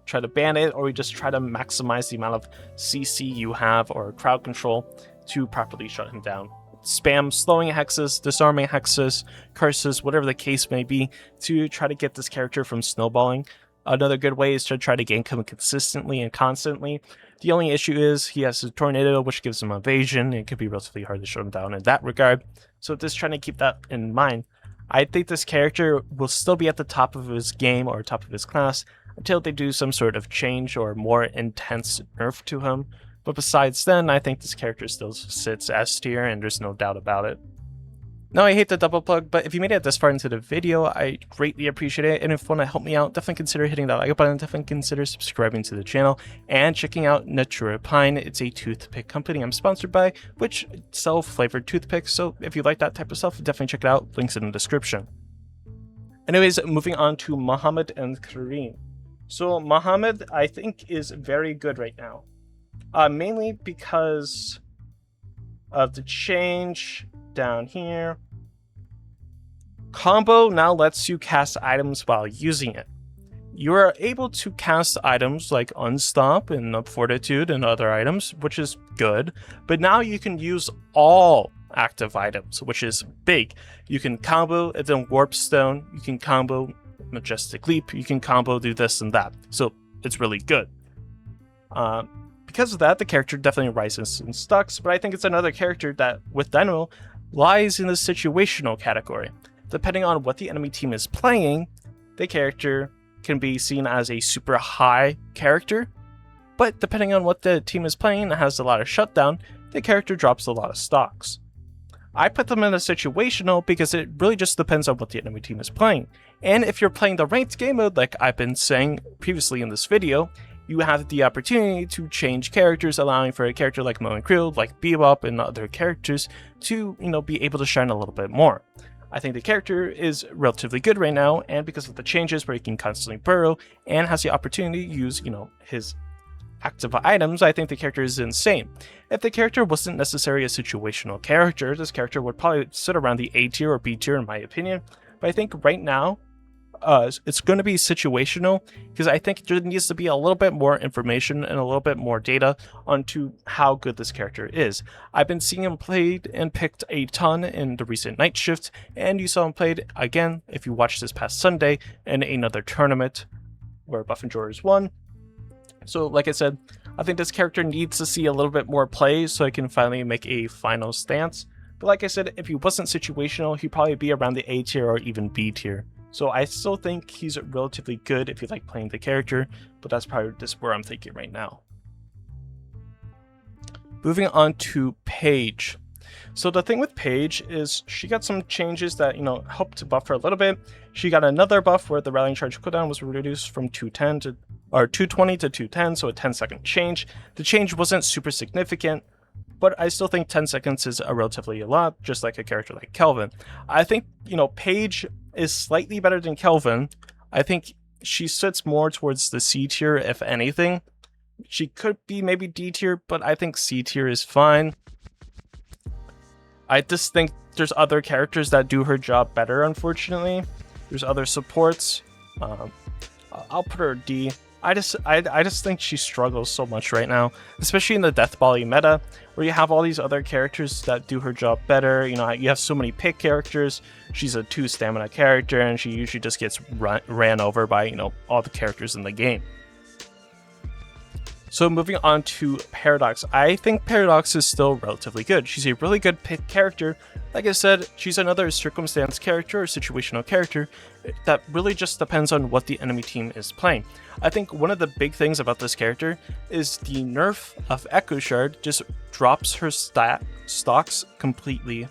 try to ban it, or you just try to maximize the amount of CC you have or crowd control to properly shut him down. Spam slowing hexes, disarming hexes, curses, whatever the case may be, to try to get this character from snowballing. Another good way is to try to gank him consistently and constantly. The only issue is he has a Tornado, which gives him evasion. It could be relatively hard to shut him down in that regard. So just trying to keep that in mind. I think this character will still be at the top of his game or top of his class until they do some sort of change or more intense nerf to him. But besides then, I think this character still sits S tier, and there's no doubt about it. Now, I hate the double plug, but if you made it this far into the video, I greatly appreciate it, and if you want to help me out, definitely consider hitting that like button, definitely consider subscribing to the channel, and checking out Natura Pine. It's a toothpick company I'm sponsored by, which sell flavored toothpicks, so if you like that type of stuff, definitely check it out, links in the description. Anyways, moving on to Muhammad and Kareem. So Muhammad, I think, is very good right now, mainly because of the change down here. Combo now lets you cast items while using it. You are able to cast items like Unstop and Fortitude and other items, which is good, but now you can use all active items, which is big. You can combo and then Warp Stone, you can combo Majestic Leap, you can combo do this and that, so it's really good. Because of that, the character definitely rises in stocks, but I think it's another character that, with Dynamo, lies in the situational category. Depending on what the enemy team is playing, the character can be seen as a super high character, but depending on what the team is playing that has a lot of shutdown, the character drops a lot of stocks. I put them in a situational because it really just depends on what the enemy team is playing. And if you're playing the ranked game mode, like I've been saying previously in this video, you have the opportunity to change characters, allowing for a character like MOMO and Crew, like Bebop and other characters to, be able to shine a little bit more. I think the character is relatively good right now, and because of the changes where he can constantly burrow and has the opportunity to use, his active items, I think the character is insane. If the character wasn't necessarily a situational character, this character would probably sit around the A tier or B tier in my opinion, but I think right now, it's going to be situational, because I think there needs to be a little bit more information and a little bit more data onto how good this character is. I've been seeing him played and picked a ton in the recent night shift, and you saw him played again if you watched this past Sunday in another tournament where Buff and Jorers won. So like I said, I think this character needs to see a little bit more play so I can finally make a final stance. But like I said, if he wasn't situational, he'd probably be around the A tier or even B tier. So I still think he's relatively good if you like playing the character, but that's probably just where I'm thinking right now. Moving on to Paige. So the thing with Paige is she got some changes that, helped to buff her a little bit. She got another buff where the rallying charge cooldown was reduced from 220 to 210, so a 10-second change. The change wasn't super significant, but I still think 10 seconds is a relatively a lot, just like a character like Kelvin. I think, Paige is slightly better than Kelvin. I think she sits more towards the C tier, if anything. She could be maybe D tier, but I think C tier is fine. I just think there's other characters that do her job better, unfortunately. There's other supports. I'll put her D. I just think she struggles so much right now, especially in the death volley meta, where you have all these other characters that do her job better. You have so many pick characters. She's a 2 stamina character, and she usually just gets ran over by all the characters in the game. So moving on to Paradox. I think Paradox is still relatively good. She's a really good pick character. Like I said, she's another circumstance character or situational character that really just depends on what the enemy team is playing. I think one of the big things about this character is the nerf of Echo Shard just drops her stocks completely.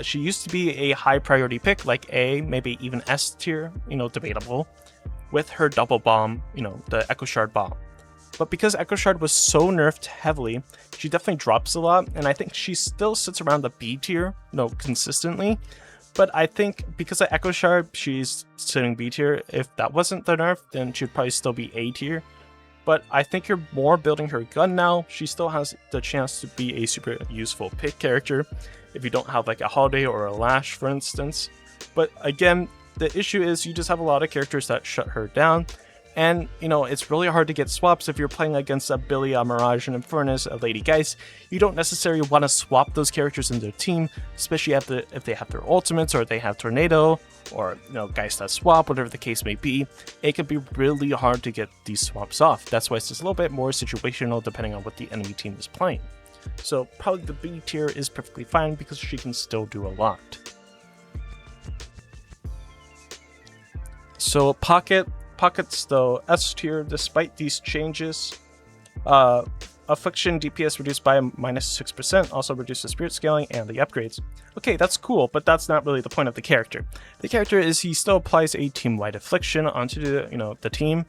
She used to be a high priority pick, like A, maybe even S tier, debatable, with her double bomb, the Echo Shard bomb. But because Echo Shard was so nerfed heavily, she definitely drops a lot, and I think she still sits around the B tier, consistently. But I think because of Echo Shard, she's sitting B tier. If that wasn't the nerf, then she'd probably still be A tier. But I think you're more building her gun now. She still has the chance to be a super useful pick character if you don't have like a Holiday or a Lash, for instance. But again, the issue is you just have a lot of characters that shut her down. And, it's really hard to get swaps if you're playing against a Billy, a Mirage, an Infernus, a Lady Geist. You don't necessarily want to swap those characters in their team, especially if they have their ultimates, or they have Tornado, or, Geist has swap, whatever the case may be. It can be really hard to get these swaps off. That's why it's just a little bit more situational depending on what the enemy team is playing. So probably the B tier is perfectly fine because she can still do a lot. So Pocket's though S tier despite these changes. Affliction DPS reduced by -6%, also reduced the spirit scaling and the upgrades. Okay, that's cool, but that's not really the point of the character. The character is he still applies a team-wide affliction onto the team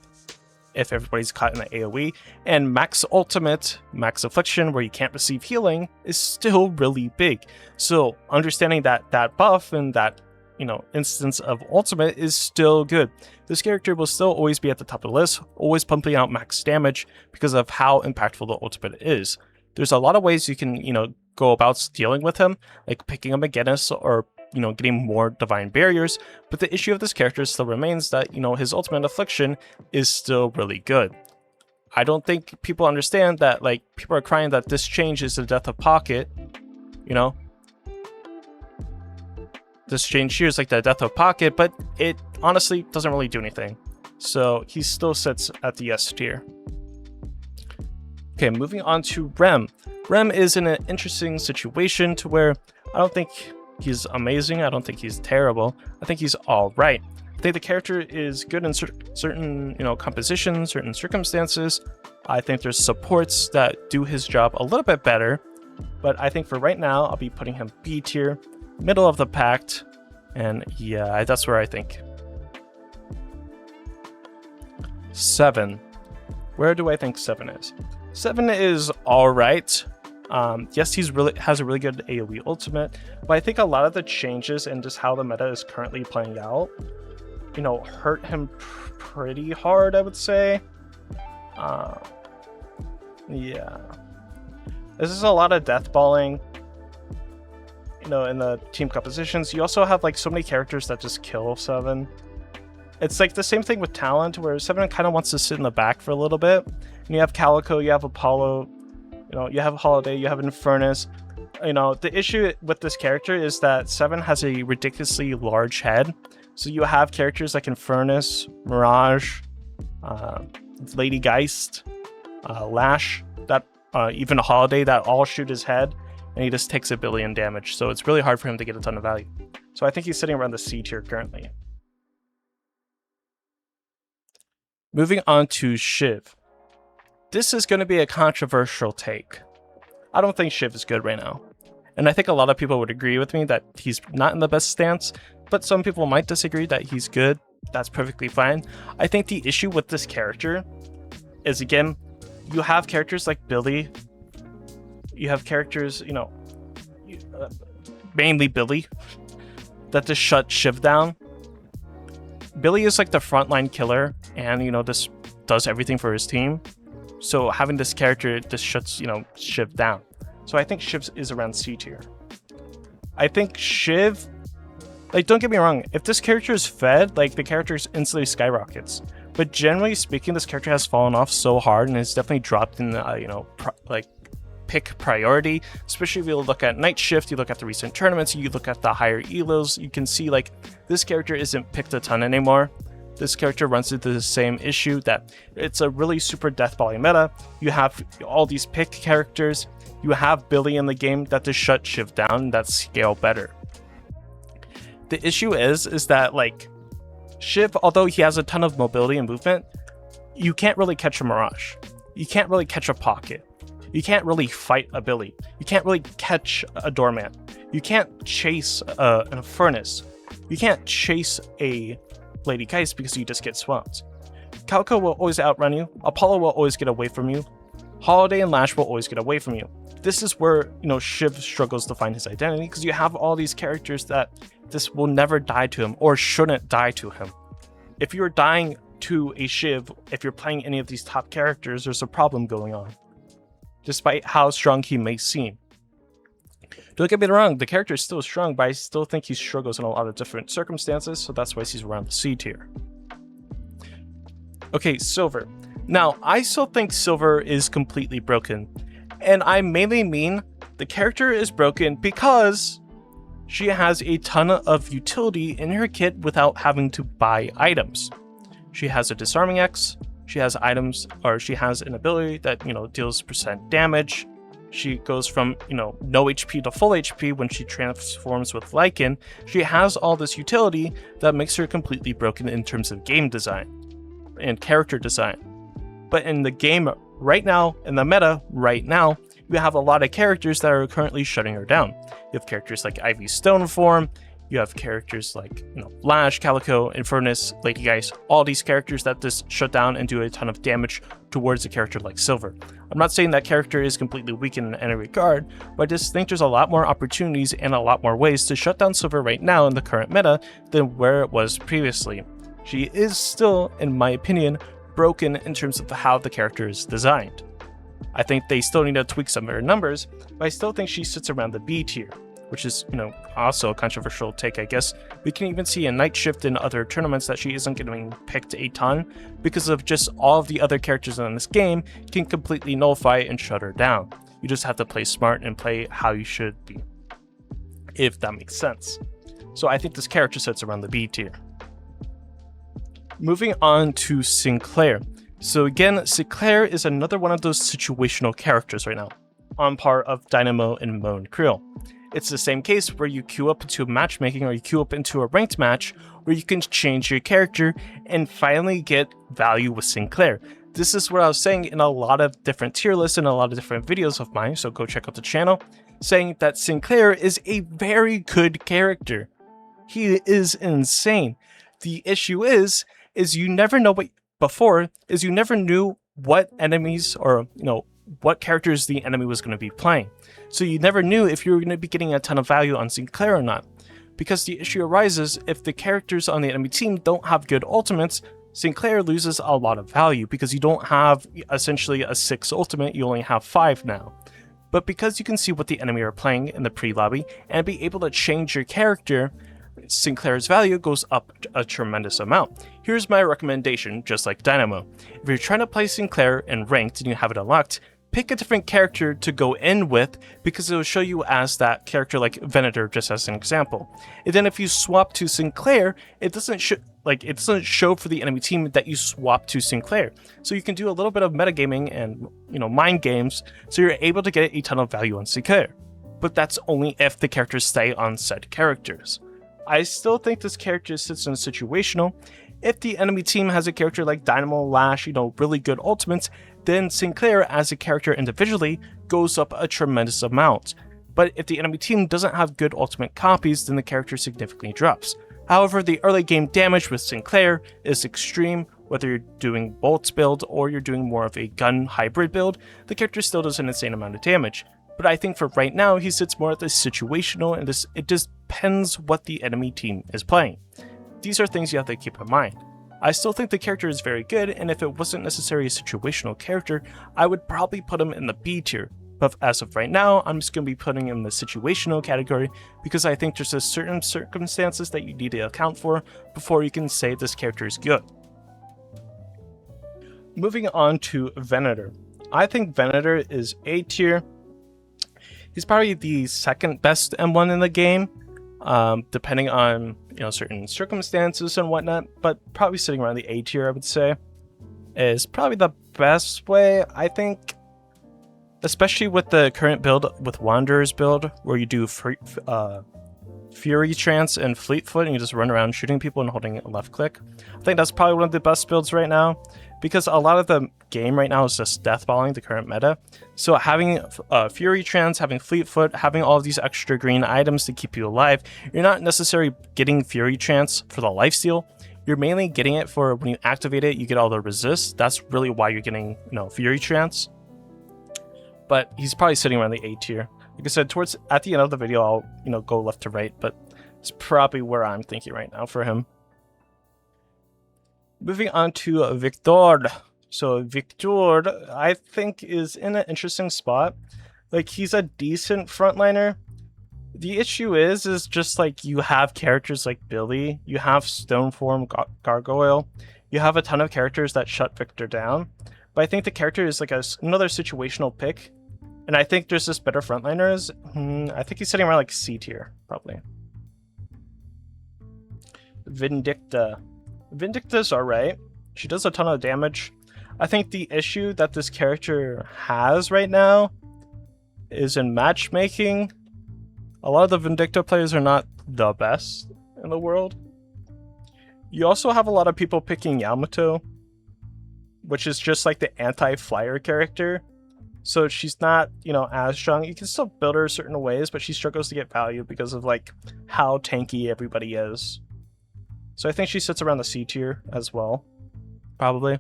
if everybody's caught in the AoE, and max ultimate, max affliction where you can't receive healing is still really big. So understanding that buff and that instance of ultimate is still good. This character will still always be at the top of the list, always pumping out max damage because of how impactful the ultimate is. There's a lot of ways you can, go about dealing with him, like picking him against or, getting more divine barriers, but the issue of this character still remains that, his ultimate affliction is still really good. I don't think people understand that, like, people are crying that this change is the death of Pocket, This change here is like the death of Pocket, but it honestly doesn't really do anything. So he still sits at the S tier. Okay, moving on to Rem. Rem is in an interesting situation to where I don't think he's amazing. I don't think he's terrible. I think he's all right. I think the character is good in certain compositions, certain circumstances. I think there's supports that do his job a little bit better. But I think for right now, I'll be putting him B tier. Middle of the pack, and yeah, that's where I think. 7. Where do I think 7 is? 7 is alright. Yes, he has a really good AoE ultimate, but I think a lot of the changes and just how the meta is currently playing out, hurt him pretty hard, I would say. Yeah. This is a lot of death balling. In the team compositions. You also have like so many characters that just kill 7. It's like the same thing with talent, where 7 kind of wants to sit in the back for a little bit. And you have Calico, you have Apollo, you have Holiday, you have Infernus. The issue with this character is that 7 has a ridiculously large head. So you have characters like Infernus, Mirage, Lady Geist, Lash, that even a Holiday, that all shoot his head, and he just takes 1 billion damage. So it's really hard for him to get a ton of value. So I think he's sitting around the C tier currently. Moving on to Shiv. This is going to be a controversial take. I don't think Shiv is good right now. And I think a lot of people would agree with me that he's not in the best stance, but some people might disagree that he's good. That's perfectly fine. I think the issue with this character is, again, you have characters like Billy. You have characters, mainly Billy, that just shut Shiv down. Billy is like the frontline killer, and this does everything for his team. So having this character just shuts Shiv down. So I think Shiv is around C tier. I think Shiv, don't get me wrong, if this character is fed, the character instantly skyrockets. But generally speaking, this character has fallen off so hard and has definitely dropped in pick priority, especially if you look at Night Shift, you look at the recent tournaments, you look at the higher elos, you can see this character isn't picked a ton anymore. This character runs into the same issue that it's a really super death volley meta. You have all these picked characters, you have Billy in the game that just shut Shiv down, that scale better. The issue is that Shiv, although he has a ton of mobility and movement, you can't really catch a Mirage. You can't really catch a Pocket. You can't really fight a Billy. You can't really catch a Doorman. You can't chase an Infernus. You can't chase a Lady Geist because you just get swamped. Calico will always outrun you. Apollo will always get away from you. Holiday and Lash will always get away from you. This is where, Shiv struggles to find his identity, because you have all these characters that this will never die to him or shouldn't die to him. If you're dying to a Shiv, if you're playing any of these top characters, there's a problem going on, despite how strong he may seem. Don't get me wrong, the character is still strong, but I still think he struggles in a lot of different circumstances, so that's why he's around the C tier. Okay, Silver. Now, I still think Silver is completely broken, and I mainly mean the character is broken because she has a ton of utility in her kit without having to buy items. She has a disarming X, she has items, or she has an ability that, deals % damage. She goes from, no HP to full HP when she transforms with Lycan. She has all this utility that makes her completely broken in terms of game design and character design. But in the game right now, in the meta right now, you have a lot of characters that are currently shutting her down. You have characters like Ivy Stoneform, you have characters like, Lash, Calico, Infernus, Lady Geist, all these characters that just shut down and do a ton of damage towards a character like Silver. I'm not saying that character is completely weak in any regard, but I just think there's a lot more opportunities and a lot more ways to shut down Silver right now in the current meta than where it was previously. She is still, in my opinion, broken in terms of how the character is designed. I think they still need to tweak some of her numbers, but I still think she sits around the B tier, which is, also a controversial take, I guess. We can even see in Night Shift in other tournaments that she isn't getting picked a ton because of just all of the other characters in this game can completely nullify and shut her down. You just have to play smart and play how you should be, if that makes sense. So I think this character sits around the B tier. Moving on to Sinclair. So again, Sinclair is another one of those situational characters right now, on par of Dynamo and Moe and Creel. It's the same case where you queue up into matchmaking or you queue up into a ranked match where you can change your character and finally get value with Sinclair. This is what I was saying in a lot of different tier lists and a lot of different videos of mine, so go check out the channel, saying that Sinclair is a very good character. He is insane. The issue is you never know what you never knew what enemies or, what characters the enemy was going to be playing. So you never knew if you were going to be getting a ton of value on Sinclair or not. Because the issue arises if the characters on the enemy team don't have good ultimates, Sinclair loses a lot of value because you don't have essentially a 6 ultimate, you only have 5 now. But because you can see what the enemy are playing in the pre-lobby and be able to change your character, Sinclair's value goes up a tremendous amount. Here's my recommendation, just like Dynamo. If you're trying to play Sinclair in ranked and you have it unlocked, pick a different character to go in with because it will show you as that character like Venator, just as an example. And then if you swap to Sinclair, it doesn't show for the enemy team that you swap to Sinclair. So you can do a little bit of metagaming and mind games, so you're able to get a ton of value on Sinclair. But that's only if the characters stay on said characters. I still think this character sits in situational. If the enemy team has a character like Dynamo, Lash, really good ultimates, then Sinclair as a character individually goes up a tremendous amount. But if the enemy team doesn't have good ultimate copies, then the character significantly drops. However, the early game damage with Sinclair is extreme. Whether you're doing bolts build or you're doing more of a gun hybrid build, the character still does an insane amount of damage. But I think for right now, he sits more at the situational, and it just depends what the enemy team is playing. These are things you have to keep in mind. I still think the character is very good, and if it wasn't necessarily a situational character, I would probably put him in the B tier. But as of right now, I'm just going to be putting him in the situational category because I think there's a certain circumstances that you need to account for before you can say this character is good. Moving on to Venator. I think Venator is A tier. He's probably the second best M1 in the game, depending on certain circumstances and whatnot, but probably sitting around the A tier, I would say, is probably the best way, I think, especially with the current build, with Wanderer's build, where you do Fury Trance and Fleetfoot, and you just run around shooting people and holding a left click. I think that's probably one of the best builds right now, because a lot of the game right now is just deathballing the current meta. So having Fury Trance, having Fleetfoot, having all of these extra green items to keep you alive, you're not necessarily getting Fury Trance for the lifesteal. You're mainly getting it for when you activate it, you get all the resist. That's really why you're getting Fury Trance. But he's probably sitting around the A tier. Like I said, at the end of the video, I'll go left to right, but it's probably where I'm thinking right now for him. Moving on to Viktorrrr. So Viktorrrr, I think, is in an interesting spot. Like, he's a decent frontliner. The issue is just like you have characters like Billy, you have Stoneform Gargoyle, you have a ton of characters that shut Viktor down. But I think the character is like another situational pick. And I think there's just better frontliners. I think he's sitting around like C tier, probably. Vindicta. Vindicta's alright. She does a ton of damage. I think the issue that this character has right now is in matchmaking. A lot of the Vindicta players are not the best in the world. You also have a lot of people picking Yamato, which is just like the anti-flyer character. So she's not, as strong. You can still build her certain ways, but she struggles to get value because of like how tanky everybody is. So I think she sits around the C tier as well, probably.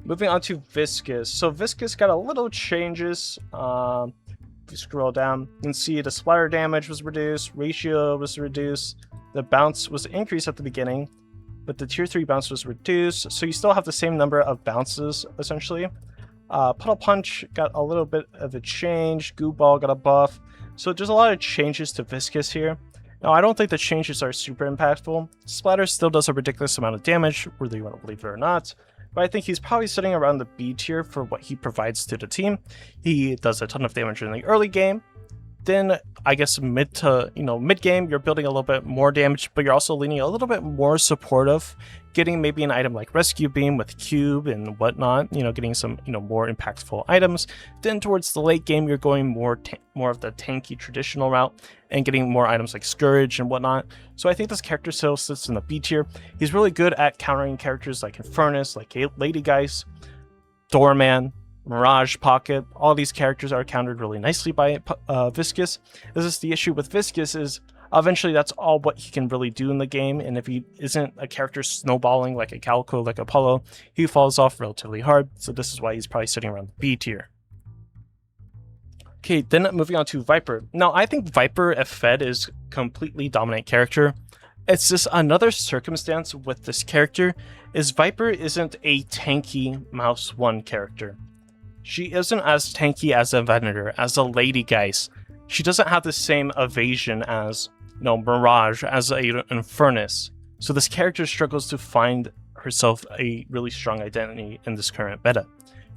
Moving on to Viscous. So Viscous got a little changes. If you scroll down, you can see the splatter damage was reduced, ratio was reduced, the bounce was increased at the beginning, but the tier 3 bounce was reduced, so you still have the same number of bounces, essentially. Puddle Punch got a little bit of a change, Goo Ball got a buff, so there's a lot of changes to Viscous here. Now, I don't think the changes are super impactful. Splatter still does a ridiculous amount of damage, whether you want to believe it or not, but I think he's probably sitting around the B tier for what he provides to the team. He does a ton of damage in the early game. Then, I guess mid game, you're building a little bit more damage, but you're also leaning a little bit more supportive, getting maybe an item like Rescue Beam with Cube and whatnot, getting some, more impactful items. Then towards the late game, you're going more of the tanky traditional route and getting more items like Scourge and whatnot. So I think this character still sits in the B tier. He's really good at countering characters like Infernus, like Lady Geist, Doorman, Mirage, Pocket. All these characters are countered really nicely by Viscous. This is the issue with Viscous, is eventually that's all what he can really do in the game, and if he isn't a character snowballing like a Calico, like Apollo, he falls off relatively hard, so this is why he's probably sitting around the B tier. Okay, then moving on to Vyper. Now, I think Vyper, if fed, is completely dominant character. It's just another circumstance with this character, is Vyper isn't a tanky Mouse 1 character. She isn't as tanky as a Venator, as a Lady Geist. she doesn't have the same evasion as, you know, Mirage, as a Infernus. So this character struggles to find herself a really strong identity in this current meta.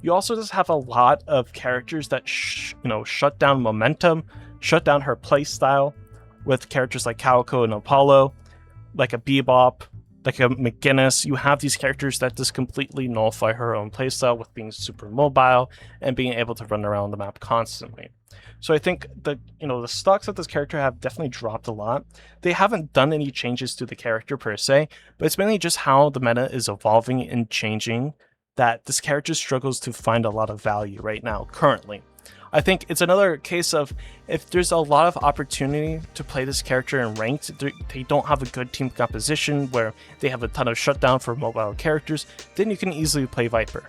You also just have a lot of characters that shut down momentum, shut down her playstyle, with characters like Calico and Apollo, like a Bebop, like a McGinnis. You have these characters that just completely nullify her own playstyle with being super mobile and being able to run around the map constantly. So I think the stocks of this character have definitely dropped a lot. They haven't done any changes to the character per se, but it's mainly just how the meta is evolving and changing that this character struggles to find a lot of value right now, currently. I think it's another case of, if there's a lot of opportunity to play this character in ranked, they don't have a good team composition where they have a ton of shutdown for mobile characters, then you can easily play Vyper.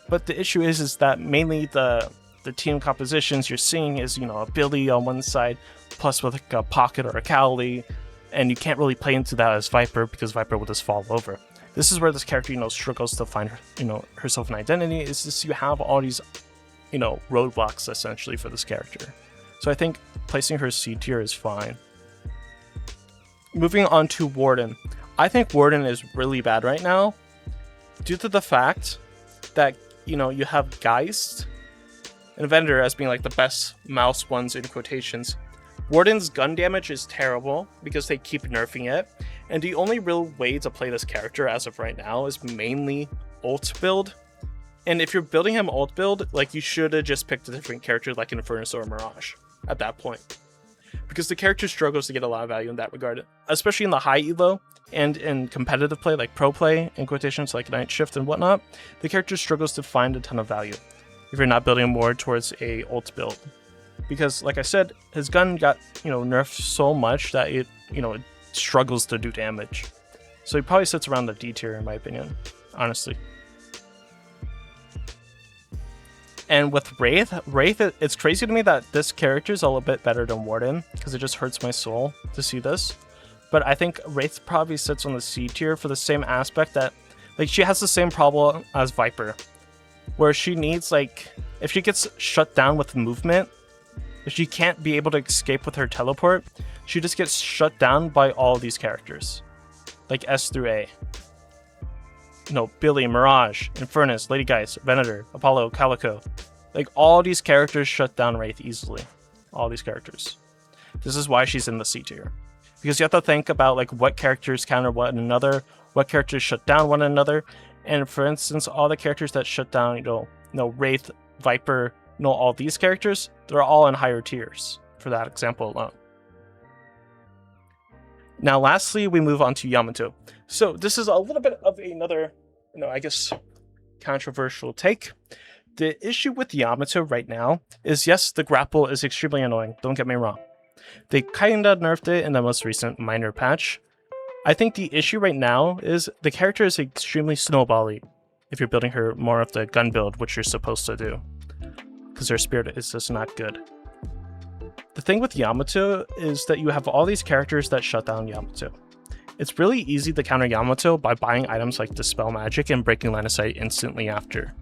But the issue is that mainly the team compositions you're seeing is, a Billy on one side, plus with like a Pocket or a Cali, and you can't really play into that as Vyper because Vyper will just fall over. This is where this character, struggles to find, herself an identity, is just you have all these, roadblocks essentially for this character. So I think placing her C tier is fine. Moving on to Warden. I think Warden is really bad right now due to the fact that, you have Geist and Vendor as being like the best mouse ones in quotations. Warden's gun damage is terrible because they keep nerfing it, and the only real way to play this character as of right now is mainly ult build. And if you're building him ult build, like, you should have just picked a different character like Infernus or Mirage at that point, because the character struggles to get a lot of value in that regard, especially in the high elo and in competitive play, like pro play in quotations, like Night Shift and whatnot. The character struggles to find a ton of value if you're not building more towards a ult build, because like I said, his gun got nerfed so much that it it struggles to do damage. So he probably sits around the D tier in my opinion, honestly. And with Wraith, it's crazy to me that this character is a little bit better than Warden, because it just hurts my soul to see this. But I think Wraith probably sits on the C tier for the same aspect that, like, she has the same problem as Vyper, where she needs, like, if she gets shut down with movement, if she can't be able to escape with her teleport, she just gets shut down by all these characters, like S through A. Billy, Mirage, Infernus, Lady Geist, Venator, Apollo, Calico. Like, all these characters shut down Wraith easily. All these characters. This is why she's in the C tier. Because you have to think about, like, what characters counter one another, what characters shut down one another. And for instance, all the characters that shut down, Wraith, Vyper, all these characters, they're all in higher tiers for that example alone. Now, lastly, we move on to Yamato. So this is a little bit of another, I guess, controversial take. The issue with Yamato right now is, yes, the grapple is extremely annoying, don't get me wrong. They kinda nerfed it in the most recent minor patch. I think the issue right now is the character is extremely snowbally if you're building her more of the gun build, which you're supposed to do, because her spirit is just not good. The thing with Yamato is that you have all these characters that shut down Yamato. It's really easy to counter Yamato by buying items like Dispel Magic and breaking line of sight instantly after.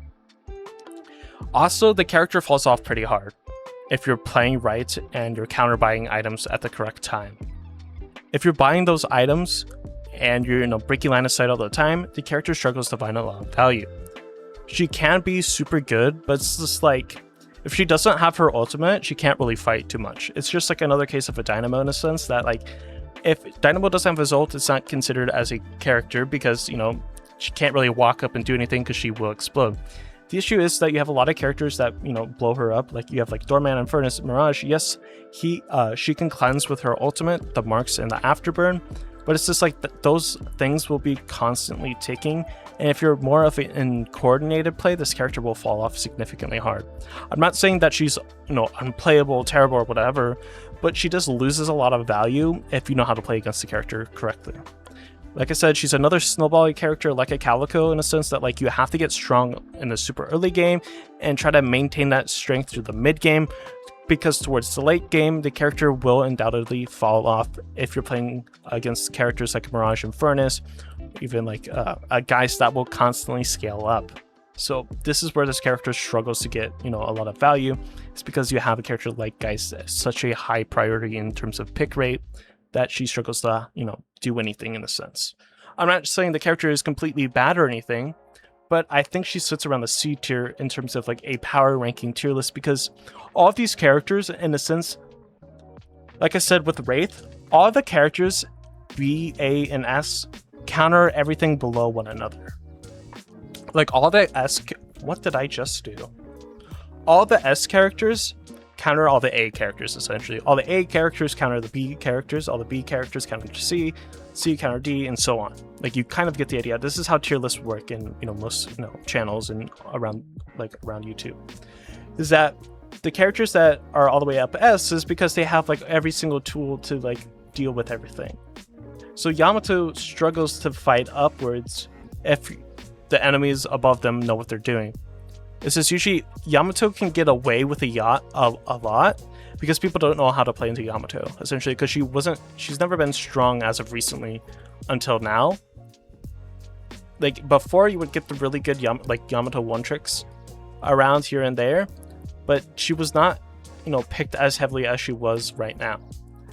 Also, the character falls off pretty hard if you're playing right and you're counter buying items at the correct time. If you're buying those items and you're breaking line of sight all the time, the character struggles to find a lot of value. She can be super good, but it's just like, if she doesn't have her ultimate, she can't really fight too much. It's just like another case of a Dynamo in a sense that, like, if Dynamo doesn't have his ult, it's not considered as a character because, she can't really walk up and do anything because she will explode. The issue is that you have a lot of characters that, blow her up. Like, you have like Doorman, Infernus, Mirage. Yes, she can cleanse with her ultimate, the marks and the afterburn, but it's just like those things will be constantly ticking. And if you're more of in coordinated play, this character will fall off significantly hard. I'm not saying that she's, unplayable, terrible, or whatever, but she just loses a lot of value if you know how to play against the character correctly. Like I said, she's another snowbally character like a Calico in a sense that, like, you have to get strong in the super early game and try to maintain that strength through the mid game, because towards the late game, the character will undoubtedly fall off if you're playing against characters like Mirage and Infernus, even like a Geist that will constantly scale up. So this is where this character struggles to get, you know, a lot of value. It's because you have a character like Geist that's such a high priority in terms of pick rate that she struggles to, you know, do anything in a sense. I'm not saying the character is completely bad or anything, but I think she sits around the C tier in terms of like a power ranking tier list, because all of these characters, in a sense, like I said with Wraith, all the characters B, A, and S counter everything below one another. Like all the S, what did I just do? All the S characters counter all the A characters, essentially. All the A characters counter the B characters, all the B characters counter C, C counter D, and so on. Like you kind of get the idea. This is how tier lists work in, you know, most, you know, channels and around YouTube. Is that the characters that are all the way up S is because they have like every single tool to like deal with everything. So Yamato struggles to fight upwards if the enemies above them know what they're doing. This is usually Yamato can get away with a yacht a lot because people don't know how to play into Yamato, essentially, because she's never been strong as of recently until now. Like before, you would get the really good Yamato one tricks around here and there, but she was not, you know, picked as heavily as she was right now.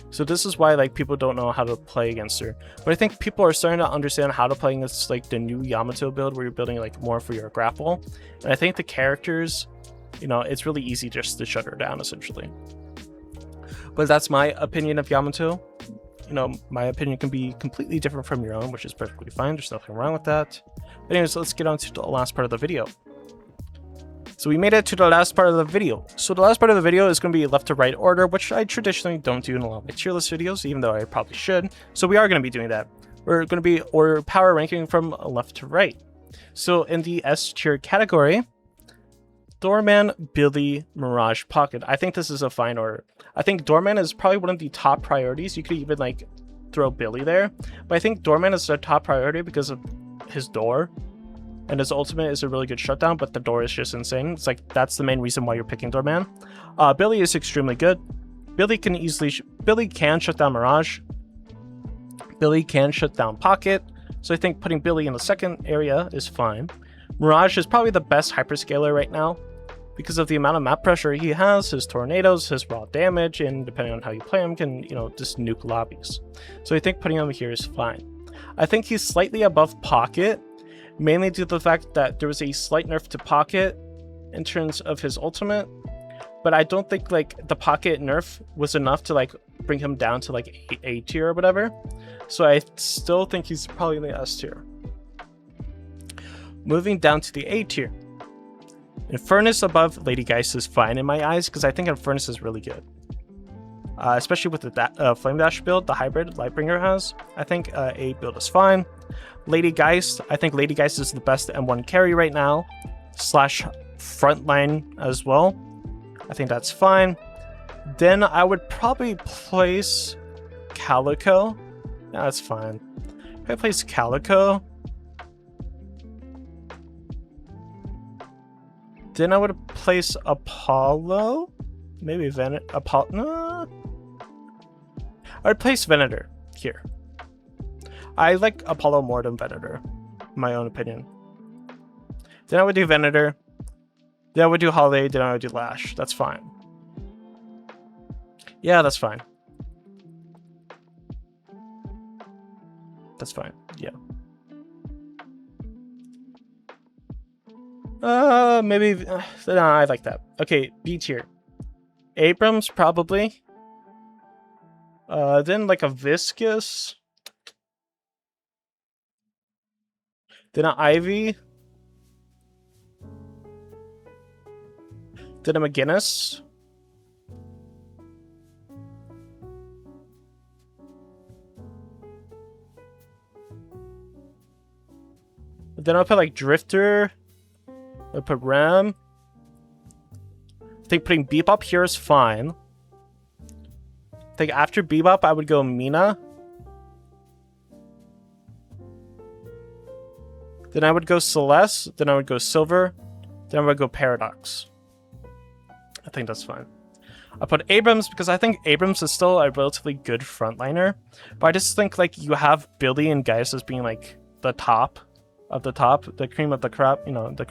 So this is why like people don't know how to play against her. But I think people are starting to understand how to play against like the new Yamato build where you're building like more for your grapple. And I think the characters, you know, it's really easy just to shut her down essentially. But that's my opinion of Yamato. You know, my opinion can be completely different from your own, which is perfectly fine. There's nothing wrong with that. But anyways, let's get on to the last part of the video. So we made it to the last part of the video. So the last part of the video is going to be left to right order, which I traditionally don't do in a lot of my tier list videos, even though I probably should. So we are going to be doing that. We're going to be power ranking from left to right. So in the S tier category, Doorman, Billy, Mirage, Pocket. I think this is a fine order. I think Doorman is probably one of the top priorities. You could even like throw Billy there, but I think Doorman is the top priority because of his door. And his ultimate is a really good shutdown, but the door is just insane. It's like, that's the main reason why you're picking Doorman. Billy is extremely good. Billy can shut down Mirage. Billy can shut down Pocket. So I think putting Billy in the second area is fine. Mirage is probably the best hyperscaler right now because of the amount of map pressure he has, his tornadoes, his raw damage, and depending on how you play him, can, you know, just nuke lobbies. So I think putting him here is fine. I think he's slightly above Pocket, mainly due to the fact that there was a slight nerf to Pocket in terms of his ultimate, but I don't think like the Pocket nerf was enough to like bring him down to like A tier or whatever. So I still think he's probably in the S tier. Moving down to the A tier, Infernus above Lady Geist is fine in my eyes because I think Infernus is really good. Especially with the Flame Dash build, the hybrid Lightbringer has. I think A build is fine. Lady Geist, I think Lady Geist is the best M1 carry right now, / frontline as well. I think that's fine. Then I would probably place Calico. Yeah, that's fine. If I place Calico, then I would place Apollo. Maybe Apollo. No. I would place Venator here. I like Apollo more than Venator, in my own opinion. Then I would do Venator. Then I would do Holiday. Then I would do Lash. That's fine. Yeah, that's fine. That's fine. Yeah. Maybe. No, I like that. Okay, B tier. Abrams probably. Then like a Viscous. Then an Ivy. Then a McGinnis. Then I'll put like Drifter. I'll put Ram. I think putting Bebop here is fine. I think after Bebop I would go Mina. Then I would go Celeste. Then I would go Silver. Then I would go Paradox. I think that's fine. I put Abrams because I think Abrams is still a relatively good frontliner. But I just think like you have Billy and Geist as being like the top of the top, the cream of the crop, you know, the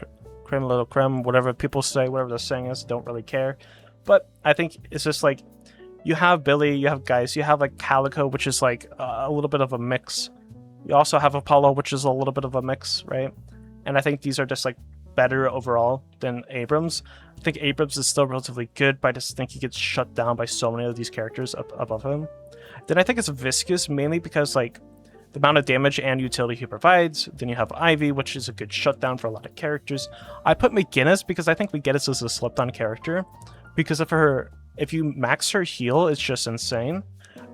creme little creme, whatever people say, whatever the saying is, don't really care. But I think it's just like, you have Billy, you have Geist, you have like Calico, which is like a little bit of a mix. You also have Apollo, which is a little bit of a mix, right? And I think these are just like better overall than Abrams. I think Abrams is still relatively good, but I just think he gets shut down by so many of these characters up above him. Then I think it's Viscous, mainly because like the amount of damage and utility he provides. Then you have Ivy, which is a good shutdown for a lot of characters. I put McGinnis because I think McGinnis is a slept-on character because of her. If you max her heal, it's just insane.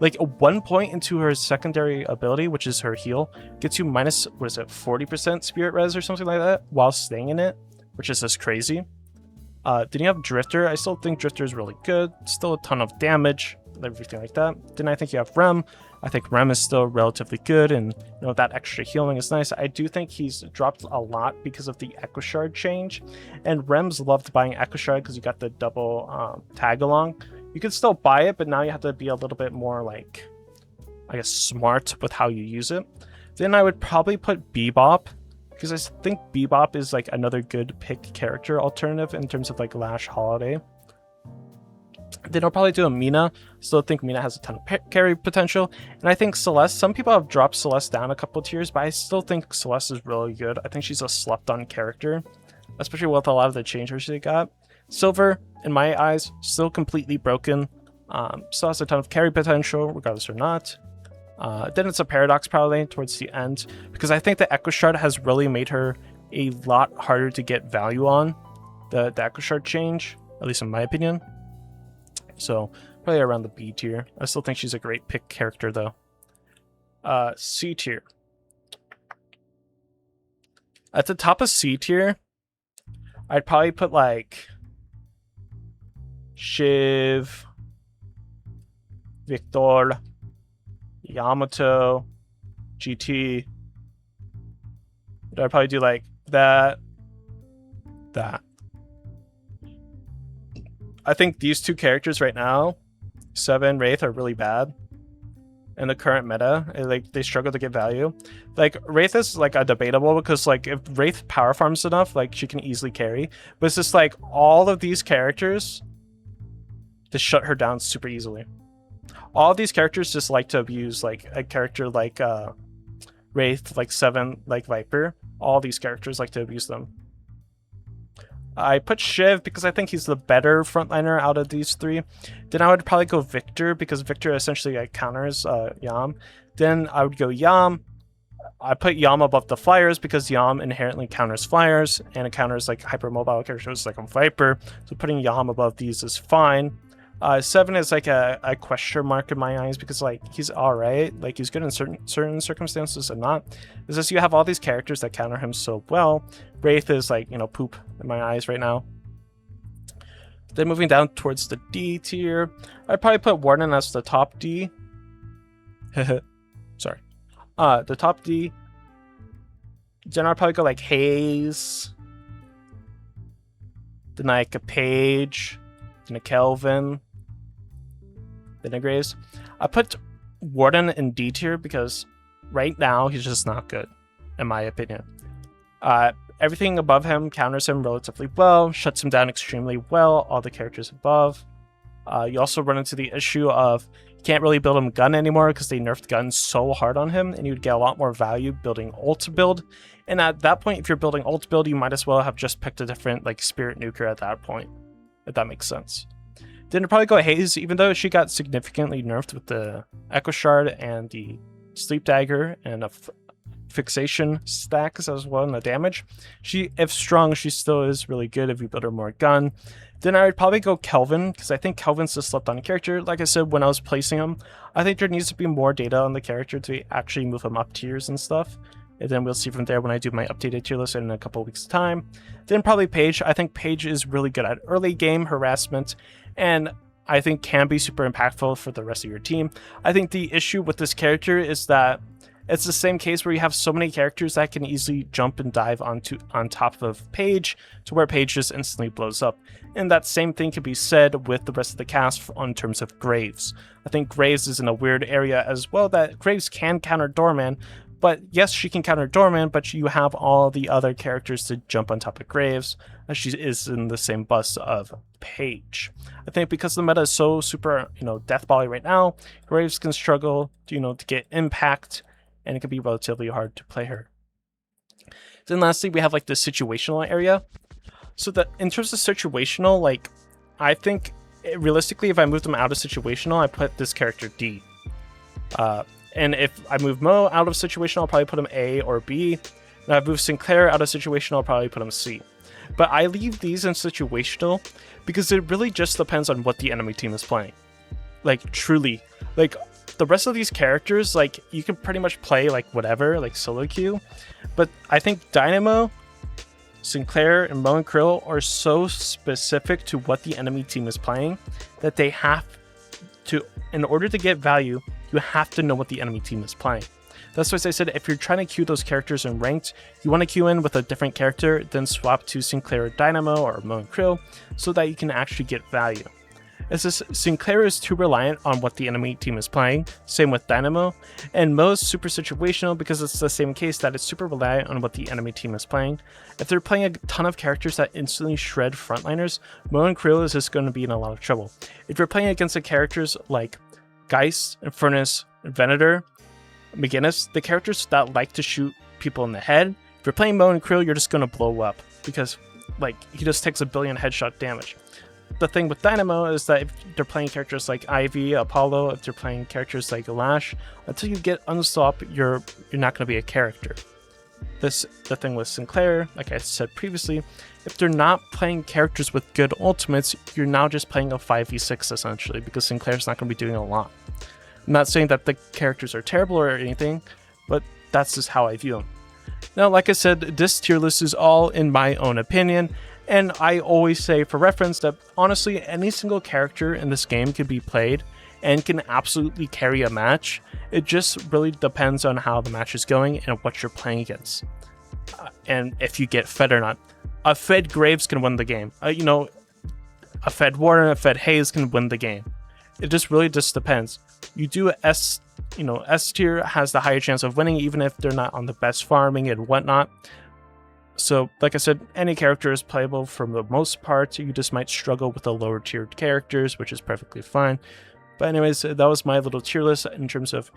Like 1 point into her secondary ability, which is her heal, gets you minus, what is it, 40% spirit res or something like that while staying in it, which is just crazy. Then you have Drifter. I still think Drifter is really good. Still a ton of damage, everything like that. Then I think you have Rem. I think Rem is still relatively good, and you know that extra healing is nice. I do think he's dropped a lot because of the Echo Shard change, and Rem's loved buying Echo Shard because you got the double tag along. You could still buy it, but now you have to be a little bit more like, I guess, smart with how you use it. Then I would probably put Bebop, because I think Bebop is like another good pick character alternative in terms of like Lash Holiday. Then I'll probably do a Mina. Still think Mina has a ton of carry potential. And I think Celeste, some people have dropped Celeste down a couple tiers, but I still think Celeste is really good. I think she's a slept-on character, especially with a lot of the changes they got. Silver, in my eyes, still completely broken. Still has a ton of carry potential, regardless or not. Then it's a Paradox probably towards the end, because I think the Echo Shard has really made her a lot harder to get value on, the Echo Shard change, at least in my opinion. So probably around the B tier. I still think she's a great pick character though. C tier. At the top of C tier, I'd probably put like Shiv, Viktorrrr, Yamato, GT. I'd probably do like that. I think these two characters right now, 7, Wraith, are really bad in the current meta. Like they struggle to get value. Like Wraith is like a debatable because like if Wraith power farms enough, like she can easily carry. But it's just like all of these characters just shut her down super easily. All of these characters just like to abuse like a character like Wraith, like 7, like Vyper. All these characters like to abuse them. I put Shiv because I think he's the better frontliner out of these three. Then I would probably go Viktor because Viktor essentially like, counters Yam. Then I would go Yam. I put Yam above the Flyers because Yam inherently counters Flyers and it counters like hypermobile characters like on Vyper. So putting Yam above these is fine. 7 is like a question mark in my eyes because like he's alright, like he's good in certain circumstances and not. It's just you have all these characters that counter him so well. Wraith is like, you know, poop in my eyes right now. Then moving down towards the D tier, I'd probably put Warden as the top D. Sorry. The top D. Then I'd probably go like Haze. Then like a Paige. Then a Kelvin. Then a Graves. I put Warden in D tier because right now he's just not good, in my opinion. Everything above him counters him relatively well, shuts him down extremely well, all the characters above. You also run into the issue of you can't really build him gun anymore because they nerfed guns so hard on him, and you'd get a lot more value building ult build. And at that point, if you're building ult build, you might as well have just picked a different like Spirit Nuker at that point, if that makes sense. Then I'd probably go Haze, even though she got significantly nerfed with the Echo Shard and the Sleep Dagger and a fixation stacks as well in the damage. She, if strong, she still is really good if you build her more gun. Then I would probably go Kelvin, because I think Kelvin's a slept-on character. Like I said, when I was placing him, I think there needs to be more data on the character to actually move him up tiers and stuff. And then we'll see from there when I do my updated tier list in a couple weeks' time. Then probably Paige. I think Paige is really good at early game harassment, and I think can be super impactful for the rest of your team. I think the issue with this character is that it's the same case where you have so many characters that can easily jump and dive on top of Paige to where Paige just instantly blows up. And that same thing can be said with the rest of the cast in terms of Graves. I think Graves is in a weird area as well, that Graves can counter Doorman, But yes, she can counter Doorman, but you have all the other characters to jump on top of Graves, as she is in the same bus of Paige. I think because the meta is so super, deathbally right now, Graves can struggle, to get impact, and it can be relatively hard to play her. Then lastly, we have like the situational area. So that in terms of situational, like I think realistically, if I move them out of situational, I put this character D. And if I move Mo out of situational, I'll probably put him A or B. And if I move Sinclair out of situational, I'll probably put him C. But I leave these in situational because it really just depends on what the enemy team is playing. Like, truly. Like, the rest of these characters, like, you can pretty much play, like, whatever, like solo queue. But I think Dynamo, Sinclair, and Mo and Krill are so specific to what the enemy team is playing that they have to, in order to get value, you have to know what the enemy team is playing. That's why I said if you're trying to queue those characters in ranked, you want to queue in with a different character, then swap to Sinclair or Dynamo or Mo and Krill so that you can actually get value. As this Sinclair is too reliant on what the enemy team is playing, same with Dynamo, and Mo's super situational because it's the same case that it's super reliant on what the enemy team is playing. If they're playing a ton of characters that instantly shred frontliners, Mo and Krill is just going to be in a lot of trouble. If you're playing against the characters like Geist, Infernus, Venator, McGinnis, the characters that like to shoot people in the head, if you're playing Mo and Krill, you're just going to blow up because like he just takes 1 billion headshot damage. The thing with Dynamo is that if they're playing characters like Ivy, Apollo, if they're playing characters like Lash, until you get unstop, you're not going to be a character. The thing with Sinclair, like I said previously, if they're not playing characters with good ultimates, you're now just playing a 5v6 essentially, because Sinclair's not going to be doing a lot. I'm not saying that the characters are terrible or anything, but that's just how I view them. Now, like I said, this tier list is all in my own opinion, and I always say for reference that honestly, any single character in this game can be played and can absolutely carry a match. It just really depends on how the match is going and what you're playing against. And if you get fed or not. A fed Graves can win the game. A fed Warden, a fed Haze can win the game. It just really just depends. You do S tier has the higher chance of winning even if they're not on the best farming and whatnot. So, like I said, any character is playable for the most part. You just might struggle with the lower tiered characters, which is perfectly fine. But anyways, that was my little tier list in terms of,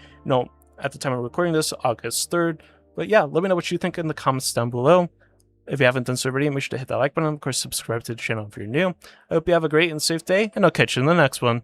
at the time of recording this, August 3rd. But yeah, let me know what you think in the comments down below. If you haven't done so already, make sure to hit that like button. Of course, subscribe to the channel if you're new. I hope you have a great and safe day, and I'll catch you in the next one.